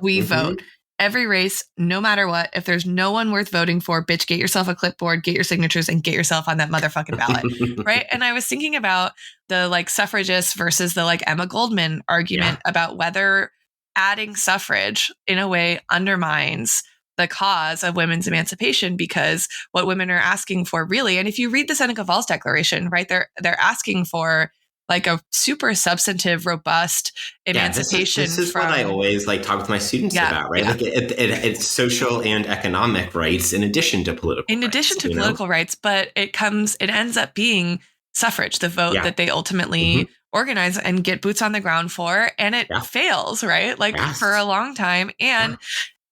we vote. Every race, no matter what, if there's no one worth voting for, bitch, get yourself a clipboard, get your signatures, and get yourself on that motherfucking ballot. Right. And I was thinking about the suffragists versus the Emma Goldman argument about whether adding suffrage in a way undermines the cause of women's emancipation, because what women are asking for really, and if you read the Seneca Falls Declaration, right, they're asking for a super substantive, robust emancipation. This is what I always talk with my students about, right? It's social and economic rights in addition to political rights. In addition to political rights, but it ends up being suffrage, the vote that they ultimately organize and get boots on the ground for, and it fails, right? Like for a long time. And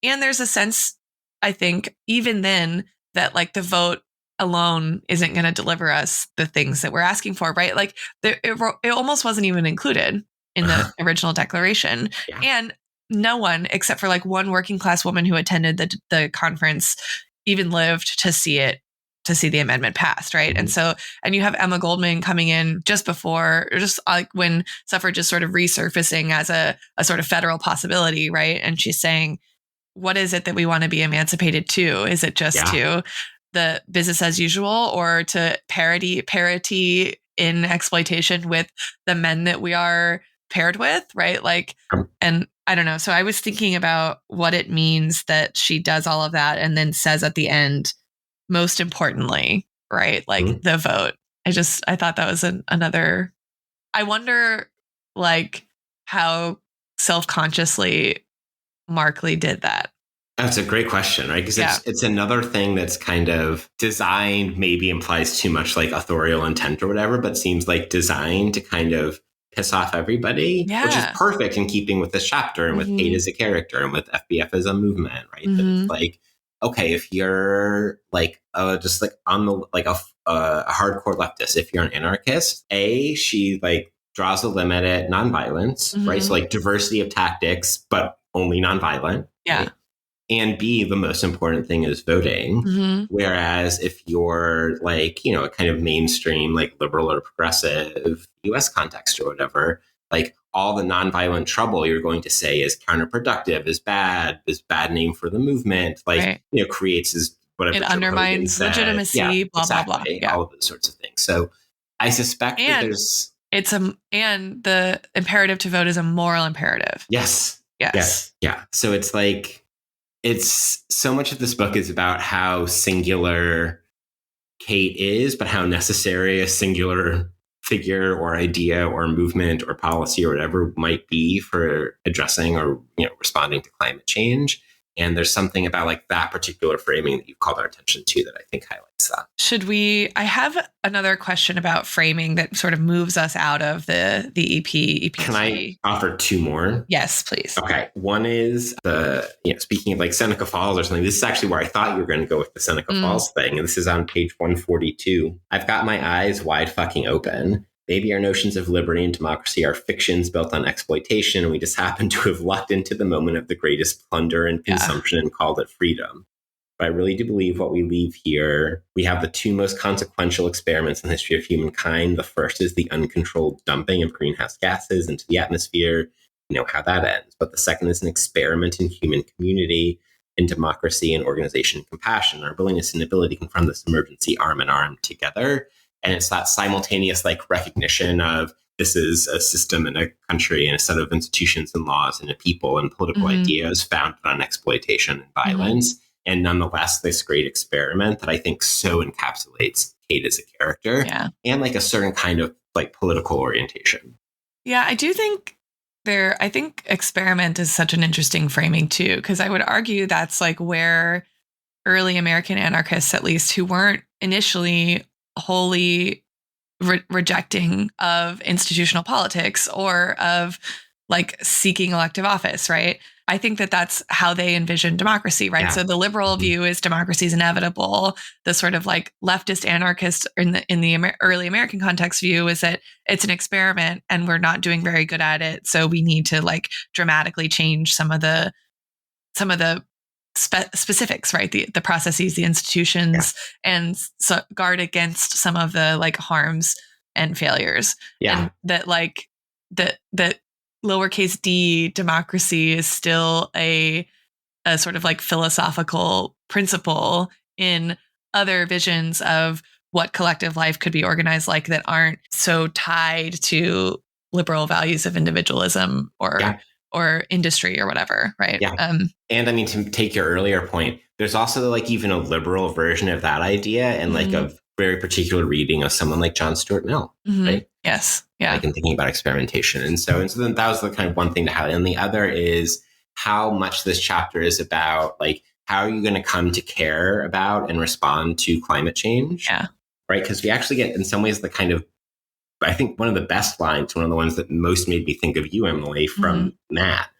there's a sense, I think, even then, that like the vote alone isn't going to deliver us the things that we're asking for, right? Like it almost wasn't even included in the original declaration. And no one, except for like one working class woman who attended the conference, even lived to see the amendment passed, right? And so, and you have Emma Goldman coming in just before, or just like when suffrage is sort of resurfacing as a sort of federal possibility, right? And she's saying, what is it that we want to be emancipated to? Is it just to the business as usual, or to parity in exploitation with the men that we are paired with, right? Like, and I don't know. So I was thinking about what it means that she does all of that and then says at the end, most importantly, right? Like the vote. I thought that was another, I wonder like how self-consciously Markley did that. That's a great question, right? Because it's another thing that's kind of designed, maybe implies too much like authorial intent or whatever, but seems like designed to kind of piss off everybody, which is perfect in keeping with this chapter and with Kate as a character and with FBF as a movement, right? That it's like, okay, if you're like just like on the like a hardcore leftist, if you're an anarchist, she like draws a limit at nonviolence, right? So like diversity of tactics, but only nonviolent. Right? And B, the most important thing is voting. Whereas if you're like, you know, a kind of mainstream, like liberal or progressive US context or whatever, like all the nonviolent trouble you're going to say is counterproductive, is bad name for the movement, like, you know, creates this whatever. It undermines legitimacy, blah, exactly, blah, blah. All of those sorts of things. So I suspect that there's... and the imperative to vote is a moral imperative. Yes. Yeah. So it's like, it's so much of this book is about how singular Kate is, but how necessary a singular figure or idea or movement or policy or whatever might be for addressing or, you know, responding to climate change. And there's something about like that particular framing that you've called our attention to that I think highlights that. I have another question about framing that sort of moves us out of the EP. Can I offer two more? Yes, please. Okay. One is speaking of like Seneca Falls or something, this is actually where I thought you were going to go with the Seneca Falls thing. And this is on page 142. I've got my eyes wide fucking open. Maybe our notions of liberty and democracy are fictions built on exploitation, and we just happen to have lucked into the moment of the greatest plunder and consumption and called it freedom. But I really do believe what we leave here, we have the two most consequential experiments in the history of humankind. The first is the uncontrolled dumping of greenhouse gases into the atmosphere. You know how that ends. But the second is an experiment in human community, in democracy and organization and compassion, our willingness and ability to confront this emergency arm in arm together. And it's that simultaneous like recognition of this is a system and a country and a set of institutions and laws and a people and political ideas founded on exploitation and violence. And nonetheless, this great experiment that I think so encapsulates Kate as a character and like a certain kind of like political orientation. Yeah, I do think I think experiment is such an interesting framing too, because I would argue that's like where early American anarchists, at least, who weren't initially wholly rejecting of institutional politics or of like seeking elective office, right? I think that that's how they envision democracy, right? So the liberal view is democracy is inevitable. The sort of like leftist anarchist in the early American context view is that it's an experiment and we're not doing very good at it. So we need to like dramatically change some of the specifics, right? The processes, the institutions, and so guard against some of the like harms and failures. And that like that lowercase d democracy is still a sort of like philosophical principle in other visions of what collective life could be organized like that aren't so tied to liberal values of individualism or industry or whatever, right? And I mean, to take your earlier point, there's also like even a liberal version of that idea and like a very particular reading of someone like John Stuart Mill, right? Yes. Yeah. Like in thinking about experimentation. And so then that was the kind of one thing to highlight. And the other is how much this chapter is about like, how are you going to come to care about and respond to climate change? Right? Because we actually get in some ways the kind of I think one of the best lines, one of the ones that most made me think of you, Emily, from Matt,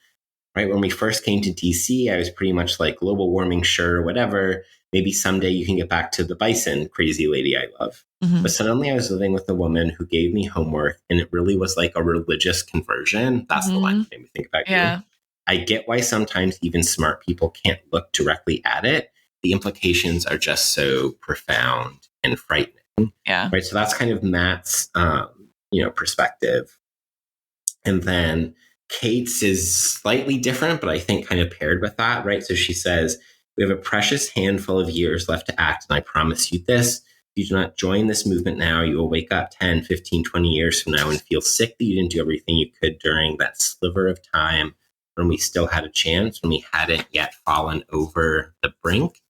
right? When we first came to DC, I was pretty much like, global warming, sure, whatever. Maybe someday you can get back to the bison, crazy lady I love. But suddenly I was living with a woman who gave me homework, and it really was like a religious conversion. That's the line that made me think about you. I get why sometimes even smart people can't look directly at it. The implications are just so profound and frightening. Yeah. Right. So that's kind of Matt's, perspective. And then Kate's is slightly different, but I think kind of paired with that. Right. So she says, we have a precious handful of years left to act. And I promise you this, if you do not join this movement now, you will wake up 10, 15, 20 years from now and feel sick that you didn't do everything you could during that sliver of time when we still had a chance, when we hadn't yet fallen over the brink.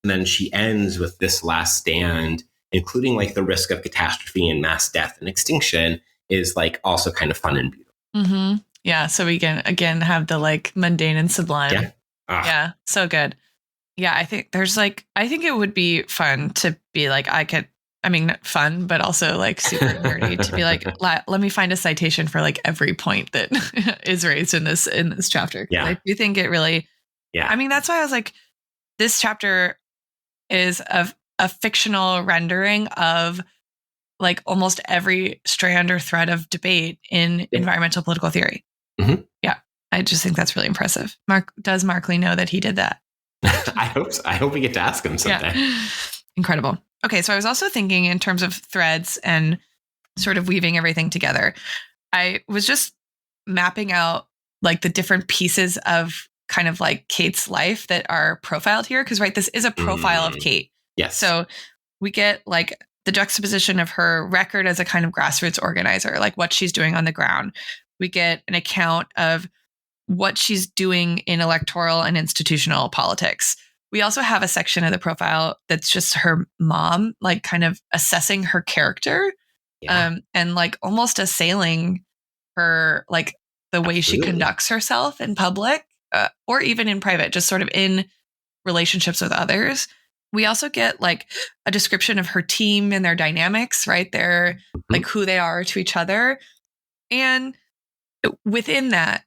And then she ends with this last stand, including like the risk of catastrophe and mass death and extinction, is like also kind of fun and beautiful. Yeah. So we can again have the like mundane and sublime. Yeah. Yeah. So good. Yeah. I think it would be fun to be like, not fun, but also like super nerdy to be like, let me find a citation for like every point that is raised in this chapter. Yeah. I do think it really, that's why I was like, this chapter is a fictional rendering of like almost every strand or thread of debate in environmental political theory. Yeah. I just think that's really impressive. Does Markley know that he did that? I hope so. I hope we get to ask him someday. Yeah. Incredible. Okay. So I was also thinking in terms of threads and sort of weaving everything together. I was just mapping out like the different pieces of kind of like Kate's life that are profiled here. Cause this is a profile of Kate. Yes. So we get like the juxtaposition of her record as a kind of grassroots organizer, like what she's doing on the ground. We get an account of what she's doing in electoral and institutional politics. We also have a section of the profile that's just her mom, like kind of assessing her character, and like almost assailing her, like the way she conducts herself in public, or even in private, just sort of in relationships with others. We also get like a description of her team and their dynamics, right? They're like who they are to each other. And within that,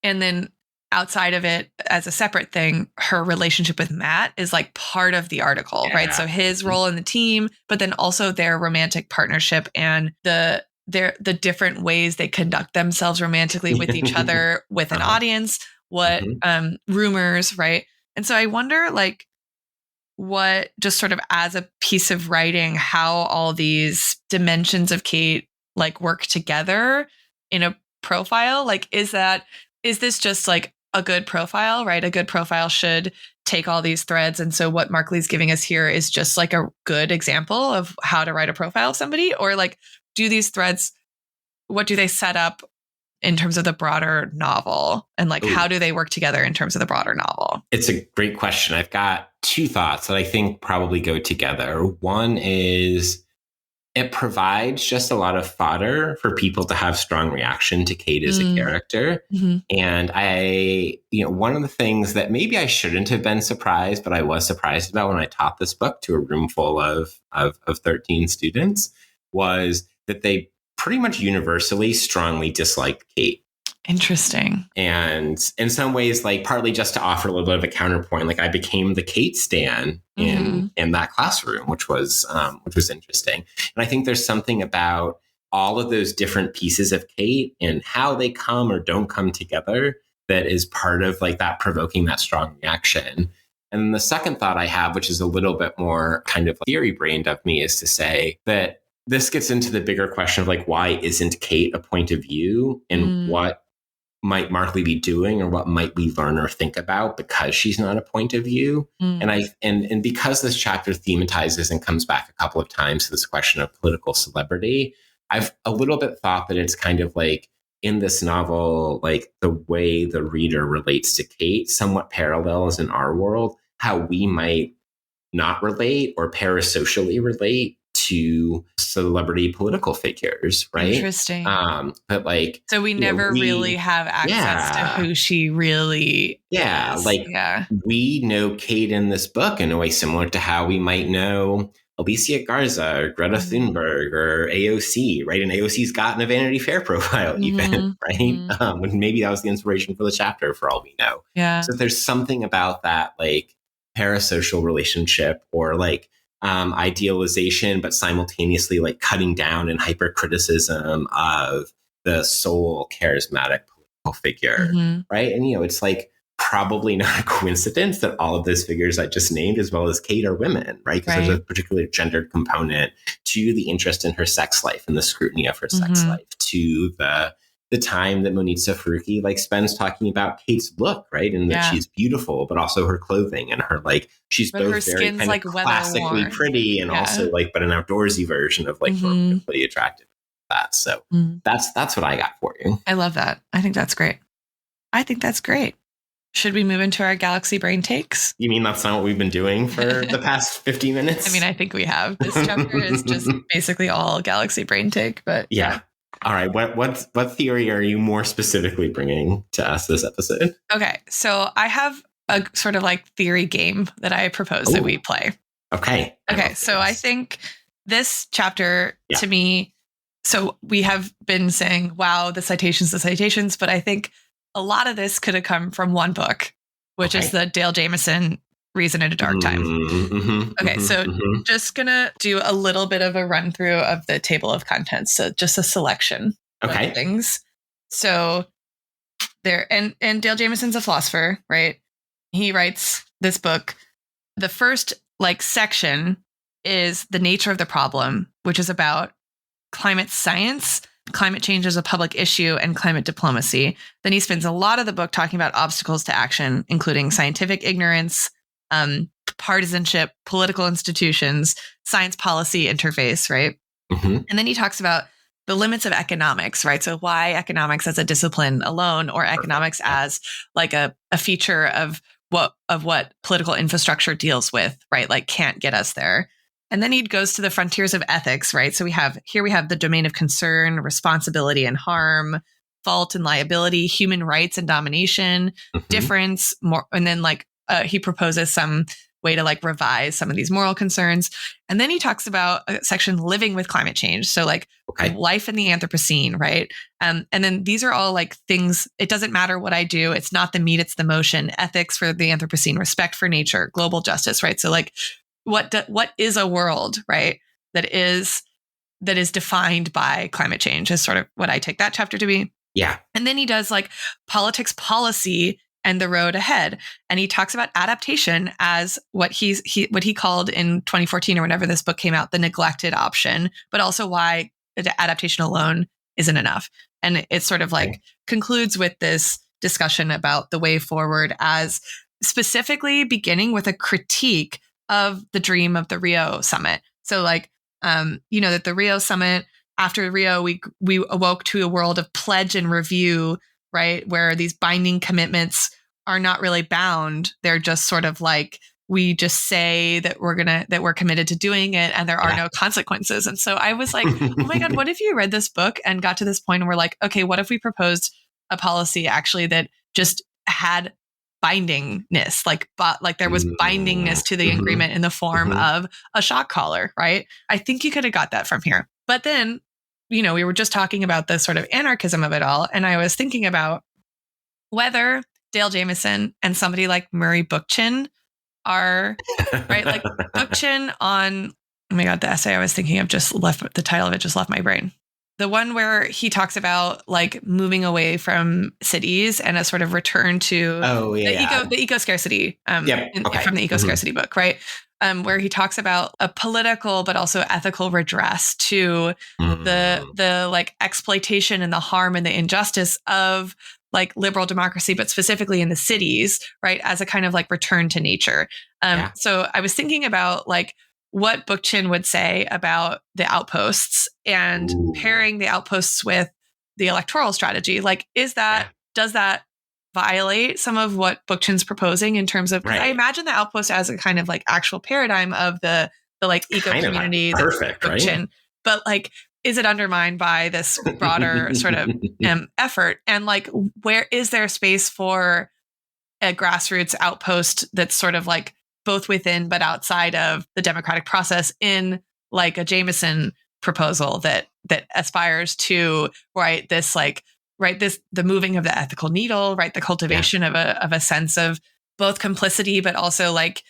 and then outside of it as a separate thing, her relationship with Matt is like part of the article, right? So his role in the team, but then also their romantic partnership and the different ways they conduct themselves romantically with each other, with an audience, what rumors, right? And so I wonder like what just sort of as a piece of writing, how all these dimensions of Kate like work together in a profile. Like, is this just like a good profile, right? A good profile should take all these threads. And so what Markley's giving us here is just like a good example of how to write a profile of somebody, or like, do these threads, what do they set up in terms of the broader novel? And like, how do they work together in terms of the broader novel? It's a great question. I've got two thoughts that I think probably go together. One is it provides just a lot of fodder for people to have strong reaction to Kate as a character. And one of the things that maybe I shouldn't have been surprised, but I was surprised about when I taught this book to a room full of 13 students, was that they pretty much universally strongly disliked Kate. Interesting. And in some ways, like partly just to offer a little bit of a counterpoint, like I became the Kate stan in that classroom, which was interesting. And I think there's something about all of those different pieces of Kate and how they come or don't come together that is part of like that provoking that strong reaction. And the second thought I have, which is a little bit more kind of theory brained of me, is to say that this gets into the bigger question of like, why isn't Kate a point of view, and what might Markley be doing, or what might we learn or think about because she's not a point of view? And because this chapter thematizes and comes back a couple of times to this question of political celebrity, I've a little bit thought that it's kind of like in this novel, like the way the reader relates to Kate somewhat parallels in our world how we might not relate or parasocially relate to celebrity political figures, right? Interesting. But like, so we never really have access to who she really is. We know Kate in this book in a way similar to how we might know Alicia Garza or Greta Thunberg or AOC, right? And AOC's gotten a Vanity Fair profile even, right? And maybe that was the inspiration for the chapter for all we know. Yeah. So there's something about that like parasocial relationship or like idealization, but simultaneously like cutting down and hypercriticism of the sole charismatic political figure, right? And, it's like, probably not a coincidence that all of those figures I just named, as well as Kate, are women, right? Because there's a particular gendered component to the interest in her sex life and the scrutiny of her sex life, to the time that Monitza Faruqi like spends talking about Kate's look, right? And that she's beautiful, but also her clothing and her like she's but both very kind like of classically pretty and also like but an outdoorsy version of like really attractive. That so that's what I got for you. I love that. I think that's great. Should we move into our Galaxy Brain takes? You mean that's not what we've been doing for the past 50 minutes? I mean, I think we have. This chapter is just basically all Galaxy Brain take, but yeah. All right. What theory are you more specifically bringing to us this episode? Okay. So I have a sort of like theory game that I propose that we play. Okay. So I think this chapter to me, so we have been saying, wow, the citations, but I think a lot of this could have come from one book, which is the Dale Jamieson Reason in a Dark Time. Just going to do a little bit of a run through of the table of contents. So just a selection of things. So there, and Dale Jamieson's a philosopher, right? He writes this book. The first like section is the nature of the problem, which is about climate science, climate change as a public issue, and climate diplomacy. Then he spends a lot of the book talking about obstacles to action, including scientific ignorance, partisanship, political institutions, science policy interface, right? And then he talks about the limits of economics, right? So why economics as a discipline alone, or economics as like a feature of what political infrastructure deals with, right? Like can't get us there. And then he goes to the frontiers of ethics, right? So we have the domain of concern, responsibility and harm, fault and liability, human rights and domination, difference, more, and then like he proposes some way to like revise some of these moral concerns. And then he talks about a section living with climate change. So like life in the Anthropocene, right? And then these are all like things, it doesn't matter what I do. It's not the meat, it's the motion, ethics for the Anthropocene, respect for nature, global justice, right? So like, what is a world, right? That is defined by climate change is sort of what I take that chapter to be. Yeah. And then he does like politics, policy, and the road ahead. And he talks about adaptation as what he called in 2014 or whenever this book came out, the neglected option, but also why adaptation alone isn't enough. And it sort of like concludes with this discussion about the way forward as specifically beginning with a critique of the dream of the Rio summit. So like, that the Rio summit, after Rio, we awoke to a world of pledge and review, right? Where these binding commitments are not really bound. They're just sort of like, we just say that we're committed to doing it and there are no consequences. And so I was like, oh my God, what if you read this book and got to this point and we're like, okay, what if we proposed a policy actually that just had bindingness, like there was bindingness to the agreement in the form of a shock collar, right? I think you could have got that from here. But then, we were just talking about the sort of anarchism of it all. And I was thinking about whether Dale Jamieson and somebody like Murray Bookchin are, right? Like Bookchin on, oh my God, the essay I was thinking of the title of it just left my brain. The one where he talks about like moving away from cities and a sort of return to the eco scarcity from the eco scarcity book, right? Where he talks about a political but also ethical redress to the like exploitation and the harm and the injustice of like liberal democracy, but specifically in the cities, right? As a kind of like return to nature. So I was thinking about like what Bookchin would say about the outposts and pairing the outposts with the electoral strategy. Like, does that violate some of what Bookchin's proposing in terms of, I imagine the outpost as a kind of like actual paradigm of the like eco community. Perfect, Bookchin, right? But like, is it undermined by this broader sort of effort? And like, where is there space for a grassroots outpost that's sort of like both within but outside of the democratic process in like a Jameson proposal that aspires to the moving of the ethical needle, right? The cultivation of a sense of both complicity, but also like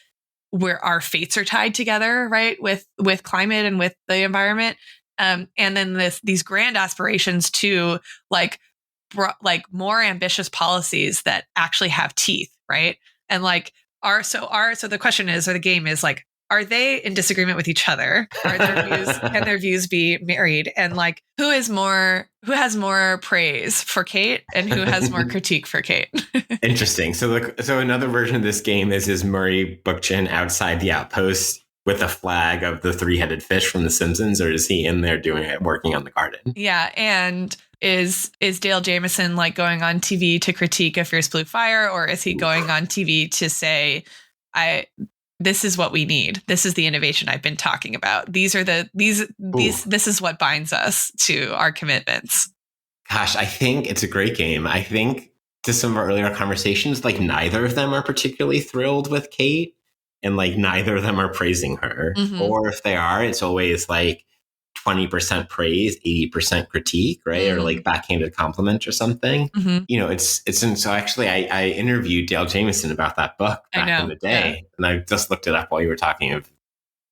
where our fates are tied together, right? With climate and with the environment. And then these grand aspirations to like more ambitious policies that actually have teeth, right? And like so the question is, or the game is like, are they in disagreement with each other? Are their views, can their views be married? And like, who has more praise for Kate and who has more critique for Kate? Interesting. So another version of this game is Murray Bookchin outside the outpost with a flag of the three-headed fish from The Simpsons, or is he in there working on the garden? Yeah. And is Dale Jameson like going on TV to critique A Fierce Blue Fire, or is he going on TV to say, this is what we need. This is the innovation I've been talking about. This is what binds us to our commitments. Gosh, I think it's a great game. I think to some of our earlier conversations, like neither of them are particularly thrilled with Kate, and like neither of them are praising her. Mm-hmm. Or if they are, it's always like 20% praise, 80% critique, right? Mm-hmm. Or like backhanded compliment or something. Mm-hmm. You know, so actually I interviewed Dale Jameson about that book back in the day. Yeah. And I just looked it up while you were talking.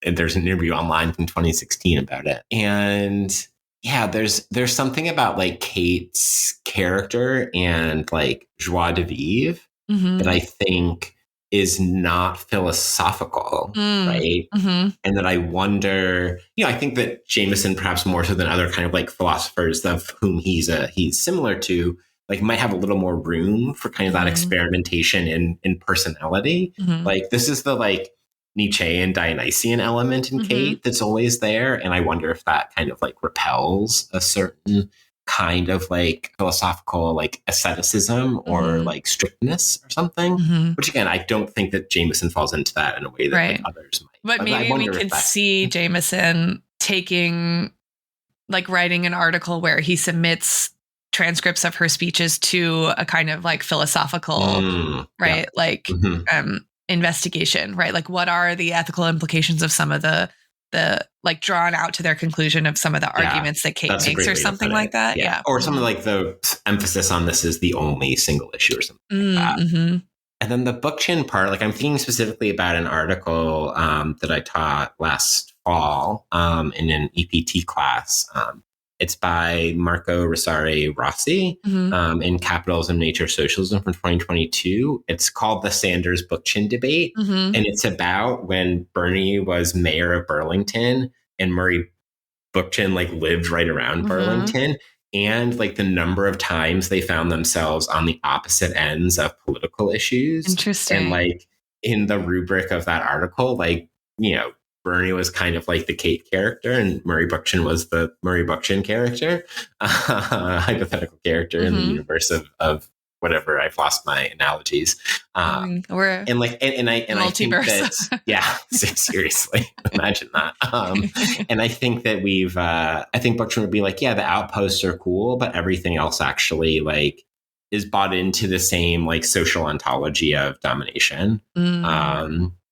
There's an interview online from 2016 about it. And yeah, there's something about like Kate's character and like joie de vivre that I think is not philosophical, right? Mm-hmm. And that I wonder, I think that Jameson, perhaps more so than other kind of like philosophers of whom he's similar to, like might have a little more room for kind of that experimentation in personality. Mm-hmm. Like this is the like Nietzschean Dionysian element in Kate that's always there. And I wonder if that kind of like repels a certain kind of like philosophical like asceticism or like strictness or something, which again, I don't think that Jameson falls into that in a way that like others might. But maybe we could see Jameson writing an article where he submits transcripts of her speeches to a kind of like philosophical, investigation, right? Like what are the ethical implications of some of the like drawn out to their conclusion of some of the arguments that Kate makes or something like that. Yeah. Or something like the emphasis on this is the only single issue or something like that. Mm-hmm. And then the Bookchin part, like I'm thinking specifically about an article that I taught last fall in an EPT class. It's by Marco Rosari Rossi in Capitalism, Nature, Socialism from 2022. It's called the Sanders Bookchin Debate. Mm-hmm. And it's about when Bernie was mayor of Burlington and Murray Bookchin like lived right around Burlington. And like the number of times they found themselves on the opposite ends of political issues. Interesting. And like in the rubric of that article, like, Bernie was kind of like the Kate character and Murray Bookchin was the Murray Bookchin character, hypothetical character in the universe of whatever. I've lost my analogies. We're and I think that, yeah, seriously, imagine that. And I think that I think Bookchin would be like, yeah, the outposts are cool, but everything else actually like is bought into the same like social ontology of domination.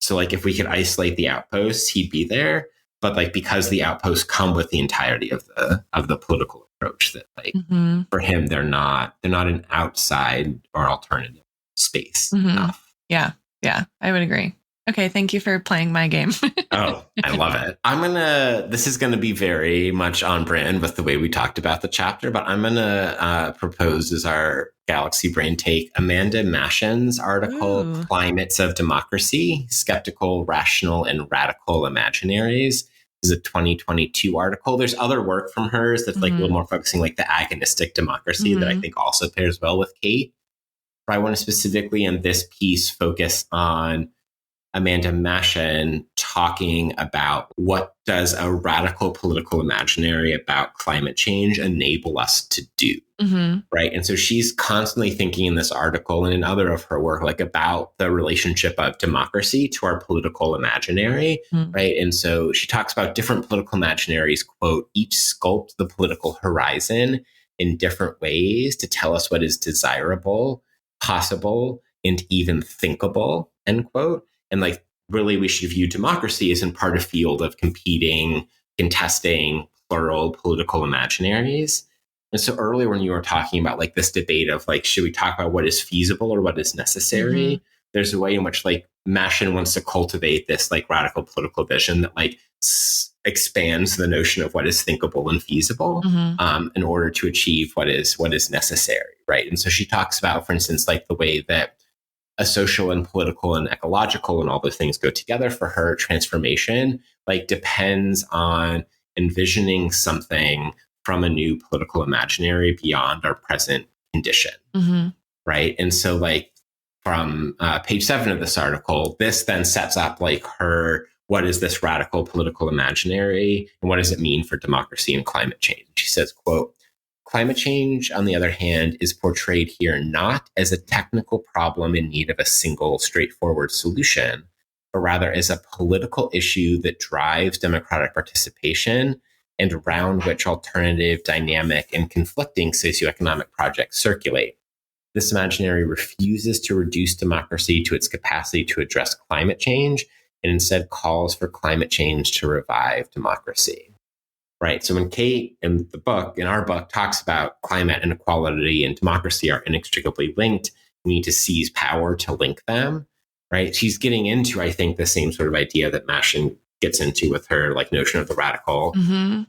So like if we could isolate the outposts, he'd be there. But like because the outposts come with the entirety of the political approach, that like for him they're not an outside or alternative space enough. Yeah, I would agree. Okay, thank you for playing my game. Oh, I love it. This is gonna be very much on brand with the way we talked about the chapter, but I'm gonna propose as our Galaxy Brain take Amanda Mashin's article, Climates of Democracy, Skeptical, Rational, and Radical Imaginaries. This is a 2022 article. There's other work from hers that's like a little more focusing like the agonistic democracy that I think also pairs well with Kate. But I want to specifically in this piece focus on Amanda Mashin talking about what does a radical political imaginary about climate change enable us to do, right? And so she's constantly thinking in this article and in other of her work, like about the relationship of democracy to our political imaginary, right? And so she talks about different political imaginaries, quote, each sculpt the political horizon in different ways to tell us what is desirable, possible, and even thinkable, end quote. And like really we should view democracy as in part a field of competing, contesting, plural political imaginaries. And so earlier when you were talking about like this debate of like, should we talk about what is feasible or what is necessary? Mm-hmm. There's a way in which like Maschen wants to cultivate this like radical political vision that like expands the notion of what is thinkable and feasible in order to achieve what is necessary, right? And so she talks about, for instance, like the way that a social and political and ecological and all those things go together. For her, transformation like depends on envisioning something from a new political imaginary beyond our present condition, right? And so like from page 7 of this article, this then sets up like her, what is this radical political imaginary and what does it mean for democracy and climate change? She says, quote, climate change, on the other hand, is portrayed here not as a technical problem in need of a single straightforward solution, but rather as a political issue that drives democratic participation and around which alternative, dynamic, and conflicting socioeconomic projects circulate. This imaginary refuses to reduce democracy to its capacity to address climate change and instead calls for climate change to revive democracy. Right. So when Kate in our book, talks about climate inequality and democracy are inextricably linked, we need to seize power to link them. Right. She's getting into, I think, the same sort of idea that Maschen gets into with her like notion of the radical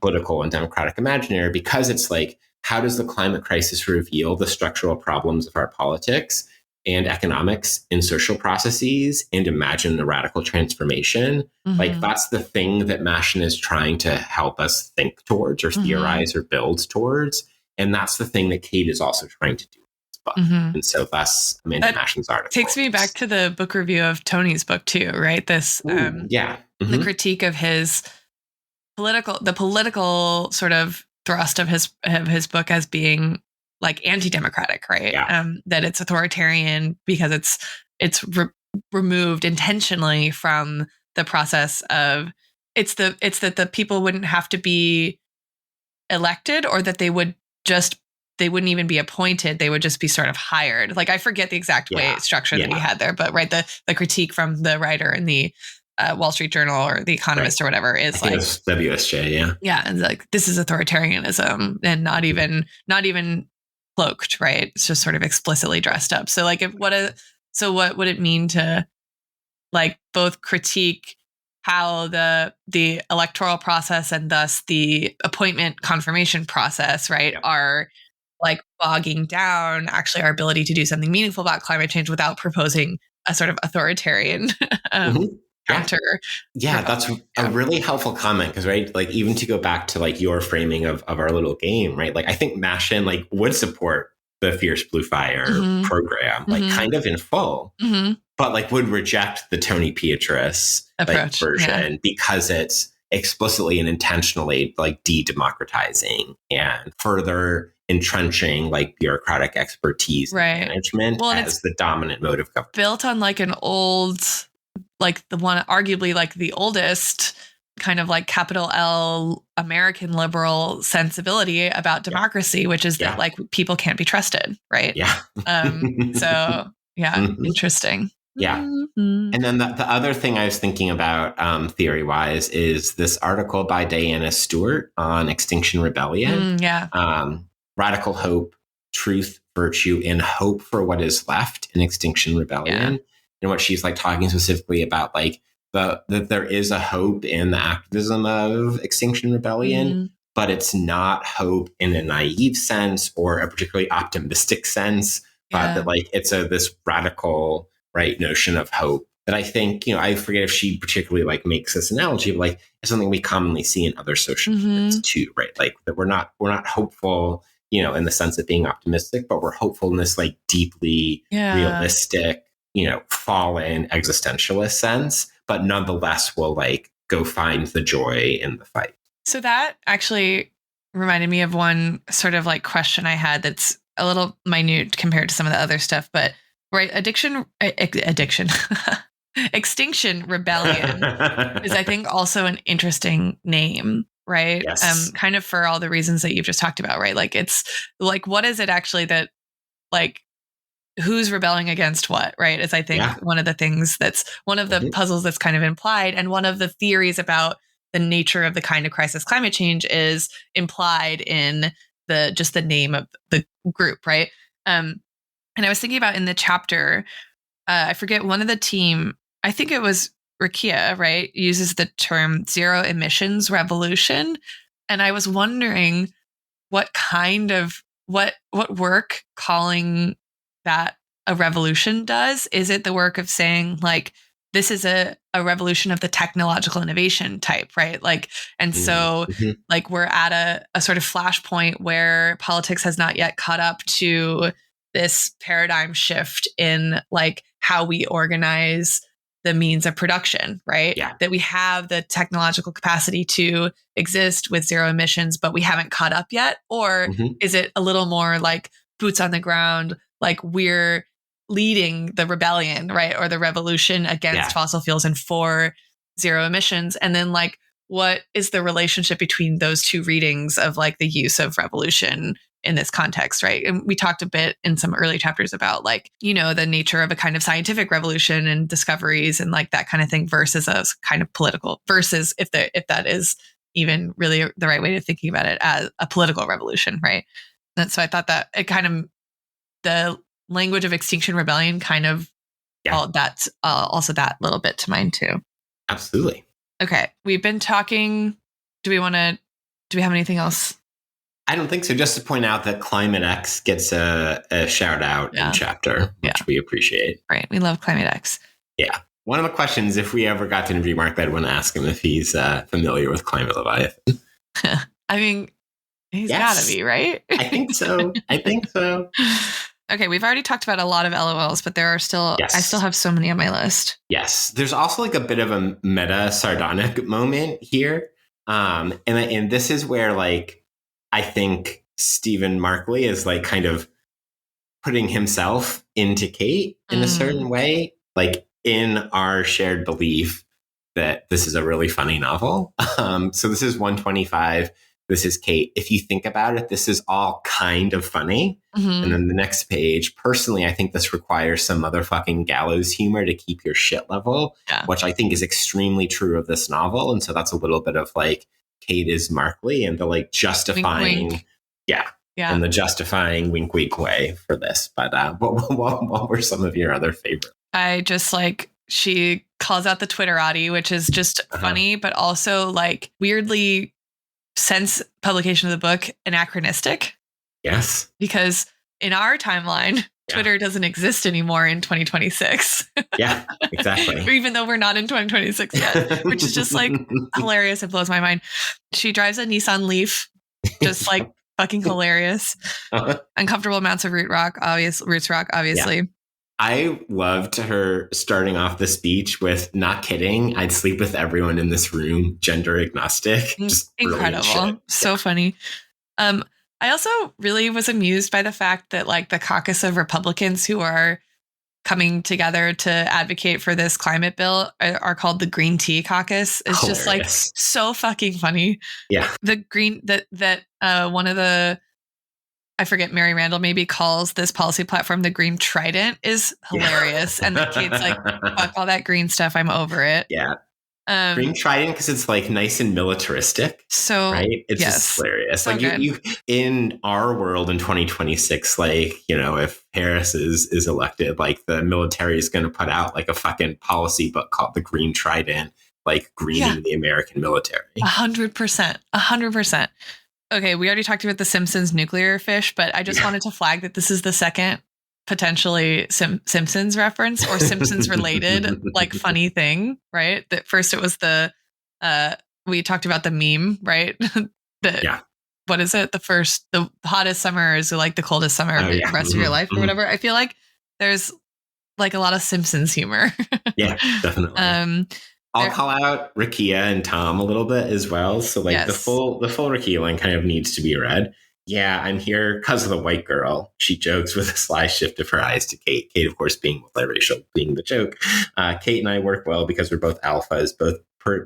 political and democratic imaginary, because it's like, how does the climate crisis reveal the structural problems of our politics and economics and social processes and imagine the radical transformation? Like that's the thing that Maschen is trying to help us think towards or theorize or build towards. And that's the thing that Kate is also trying to do in this book. And so that's Amanda Maschen's article. Takes me back to the book review of Tony's book too, right? This, the critique of his political sort of thrust of his book as being like anti-democratic, right? Yeah. That it's authoritarian because it's removed intentionally from the process of it's that the people wouldn't have to be elected, or that they wouldn't even be appointed. They would just be sort of hired. Like I forget the exact way structure that he had there, but right, the critique from the writer in the Wall Street Journal or The Economist or whatever is like WSJ, yeah, and like this is authoritarianism and not even cloaked, right? It's just sort of explicitly dressed up. So like what would it mean to like both critique how the electoral process and thus the appointment confirmation process, right, are like bogging down actually our ability to do something meaningful about climate change without proposing a sort of authoritarian counter. Yeah, that's a really helpful comment because, right, like even to go back to like your framing of our little game, right? Like I think Maschen like would support the Fierce Blue Fire program, like kind of in full, but like would reject the Tony Pietris like, version because it's explicitly and intentionally like de-democratizing and further entrenching like bureaucratic expertise and management as the dominant mode of government. Built on like an old, like the one arguably like the oldest kind of like capital L American liberal sensibility about democracy, which is that like people can't be trusted, right? So interesting. And then the other thing I was thinking about theory wise is this article by Diana Stewart on Extinction Rebellion. Radical hope, truth, virtue, and hope for what is left in Extinction Rebellion. And what she's like talking specifically about like that there is a hope in the activism of Extinction Rebellion, but it's not hope in a naive sense or a particularly optimistic sense, but that like it's this radical notion of hope that I think, I forget if she particularly like makes this analogy, but like it's something we commonly see in other social movements too, right? Like that we're not hopeful, in the sense of being optimistic, but we're hopeful in this like deeply realistic, fallen existentialist sense, but nonetheless will like go find the joy in the fight. So that actually reminded me of one sort of like question I had that's a little minute compared to some of the other stuff, but right, Extinction Rebellion is, I think, also an interesting name, right? Yes. Kind of for all the reasons that you've just talked about, right? Like it's like, what is it actually that like who's rebelling against what, right? Is I think one of the things that's one of the puzzles that's kind of implied, and one of the theories about the nature of the kind of crisis climate change is implied in the name of the group, right? And I was thinking about in the chapter, I forget, one of the team, I think it was Rakia, right, uses the term zero emissions revolution. And I was wondering what kind of, what work calling that a revolution does. Is it the work of saying like, this is a revolution of the technological innovation type, right? Like, and so like we're at a sort of flashpoint where politics has not yet caught up to this paradigm shift in like how we organize the means of production, right? Yeah. That we have the technological capacity to exist with zero emissions, but we haven't caught up yet? Or is it a little more like boots on the ground, like we're leading the rebellion, right? Or the revolution against fossil fuels and for zero emissions? And then like, what is the relationship between those two readings of like the use of revolution in this context, right? And we talked a bit in some early chapters about like, you know, the nature of a kind of scientific revolution and discoveries and like that kind of thing versus a kind of political, versus if that is even really the right way to thinking about it as a political revolution, right? And so I thought that it kind of, the language of Extinction Rebellion kind of that's also that little bit to mind too. Absolutely. Okay. We've been talking. Do we have anything else? I don't think so. Just to point out that Climate X gets a shout out in chapter, which we appreciate. Right. We love Climate X. Yeah. One of the questions, if we ever got to interview Mark, I'd want to ask him if he's familiar with Climate Leviathan. I mean, he's got to be, right? I think so. Okay, we've already talked about a lot of LOLs, but there are still, I still have so many on my list. Yes. There's also like a bit of a meta sardonic moment here. And this is where like, I think Stephen Markley is like kind of putting himself into Kate in a certain way, like in our shared belief that this is a really funny novel. So this is 125. This is Kate. If you think about it, this is all kind of funny. And then the next page, personally, I think this requires some motherfucking gallows humor to keep your shit level, which I think is extremely true of this novel. And so that's a little bit of like Kate is Markley and the like justifying, wink. And the justifying wink wink way for this. But what were some of your other favorites? I just like, she calls out the Twitterati, which is just funny, but also like weirdly, since publication of the book, anachronistic. Yes. Because in our timeline, Twitter doesn't exist anymore in 2026. Yeah, exactly. Even though we're not in 2026 yet, which is just like hilarious. It blows my mind. She drives a Nissan Leaf, just like fucking hilarious. Uncomfortable amounts of roots rock, obviously. Yeah. I loved her starting off the speech with, not kidding, I'd sleep with everyone in this room, gender agnostic. Just incredible. So funny. I also really was amused by the fact that like the caucus of Republicans who are coming together to advocate for this climate bill are called the Green Tea Caucus. It's just like so fucking funny. Yeah. The green that one of the, I forget, Mary Randall maybe calls this policy platform the Green Trident is hilarious. And the Kate's like, fuck all that green stuff. I'm over it. Yeah. Green Trident because it's like nice and militaristic. So right. It's just hilarious. So like you in our world in 2026, like, you know, if Harris is elected, like the military is going to put out like a fucking policy book called the Green Trident, like greening the American military. 100%. Okay, we already talked about the Simpsons nuclear fish, but I just wanted to flag that this is the second potentially Simpsons reference or Simpsons related like funny thing, right? That first it was the we talked about the meme, right? What is it? The hottest summer is like the coldest summer of the rest of your life or whatever. I feel like there's like a lot of Simpsons humor. Yeah, definitely. I'll call out Rakia and Tom a little bit as well. So like the full Rakia line kind of needs to be read. Yeah, I'm here because of the white girl. She jokes with a sly shift of her eyes to Kate. Kate, of course, being multiracial, being the joke. Kate and I work well because we're both alphas, both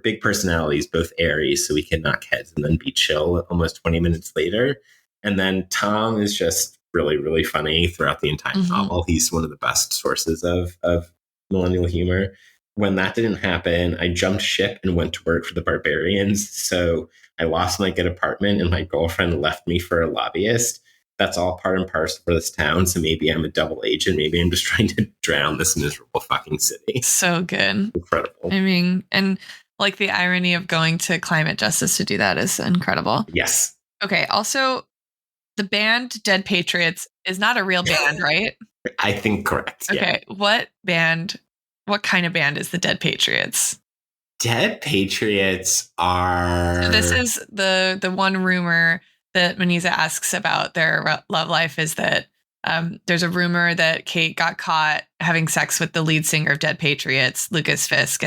big personalities, both Aries, so we can knock heads and then be chill almost 20 minutes later. And then Tom is just really, really funny throughout the entire novel. He's one of the best sources of millennial humor. When that didn't happen, I jumped ship and went to work for the Barbarians. So I lost my good apartment and my girlfriend left me for a lobbyist. That's all part and parcel for this town. So maybe I'm a double agent. Maybe I'm just trying to drown this miserable fucking city. So good. Incredible. I mean, and like the irony of going to Climate Justice to do that is incredible. Yes. Okay. Also, the band Dead Patriots is not a real band, right? I think correct. Okay. Yeah. What kind of band is the Dead Patriots? Dead Patriots are... So this is the one rumor that Maniza asks about their love life is that there's a rumor that Kate got caught having sex with the lead singer of Dead Patriots, Lucas Fisk,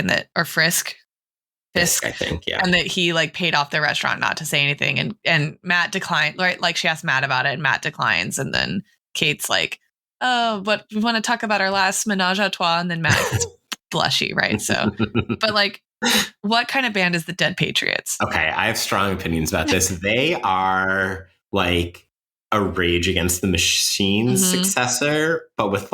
Fisk, I think, yeah. And that he like paid off the restaurant not to say anything. And Matt declined, right? Like she asked Matt about it and Matt declines. And then Kate's like, oh, but we want to talk about our last menage a trois. And then Matt gets blushy, right? So, but like, what kind of band is the Dead Patriots? Okay, I have strong opinions about this. They are like a Rage Against the Machine successor, but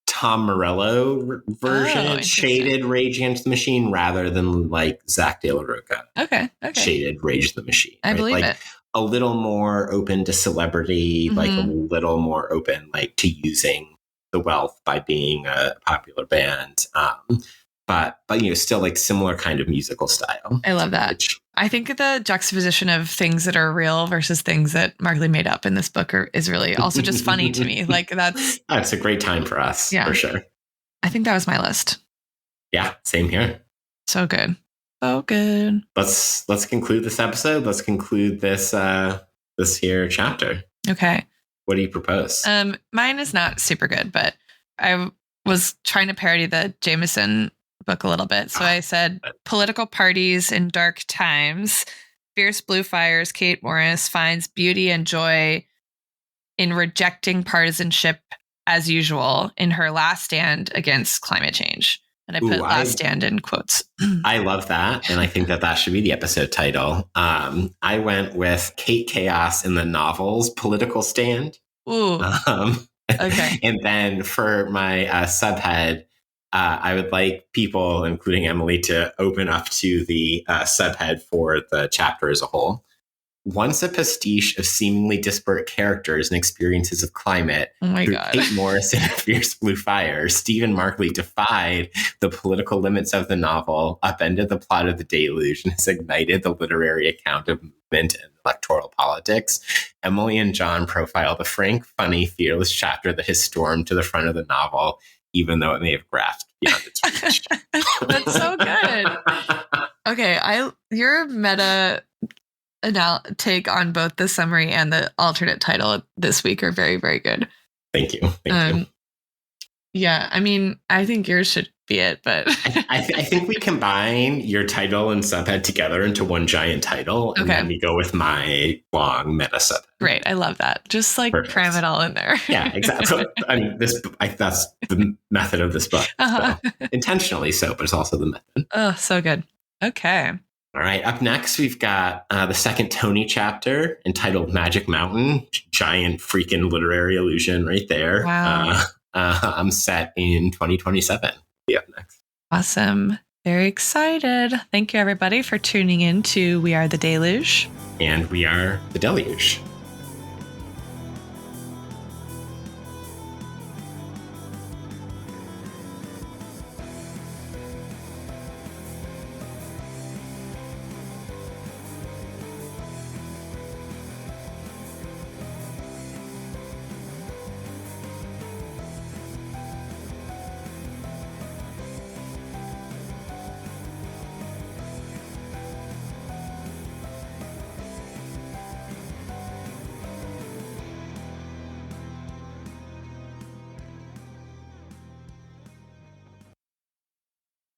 Tom Morello version, shaded Rage Against the Machine, rather than like Zach De La Rocha. Okay. Shaded Rage Against the Machine. I believe it. A little more open to celebrity, like a little more open, like to using the wealth by being a popular band. But still like similar kind of musical style. I love that. I think the juxtaposition of things that are real versus things that Markley made up in this book is really also just funny to me. Like that's a great time for us, for sure. I think that was my list. Yeah, same here. So good. So good. Let's conclude this episode. Let's conclude this here chapter. Okay. What do you propose? Mine is not super good, but I was trying to parody the Jameson book a little bit. So I said political parties in dark times, fierce blue fires. Kate Morris finds beauty and joy in rejecting partisanship as usual in her last stand against climate change. And I put last stand in quotes. I love that. And I think that should be the episode title. I went with Kate Chaos in the novel's political stand. Ooh. Okay. And then for my subhead, I would like people, including Emily, to open up to the subhead for the chapter as a whole. Once a pastiche of seemingly disparate characters and experiences of climate, through Kate Morris in A Fierce Blue Fire, Stephen Markley defied the political limits of the novel, upended the plot of the Deluge, and has ignited the literary account of movement and electoral politics. Emily and John profile the frank, funny, fearless chapter that has stormed to the front of the novel, even though it may have grasped beyond its reach. That's so good. Okay, your meta take on both the summary and the alternate title this week are very, very good. Thank you. Thank you. Yeah, I mean, I think yours should be it, but I think we combine your title and subhead together into one giant title, and then we go with my long meta subhead. Great, I love that. Just like cram it all in there. Yeah, exactly. I mean, that's the method of this book. So, intentionally so, but it's also the method. Oh, so good. Okay. All right. Up next, we've got the second Tony chapter entitled Magic Mountain. Giant freaking literary illusion right there. Wow. I'm set in 2027. Be up next. Awesome. Very excited. Thank you, everybody, for tuning in to We Are the Deluge. And we are the Deluge.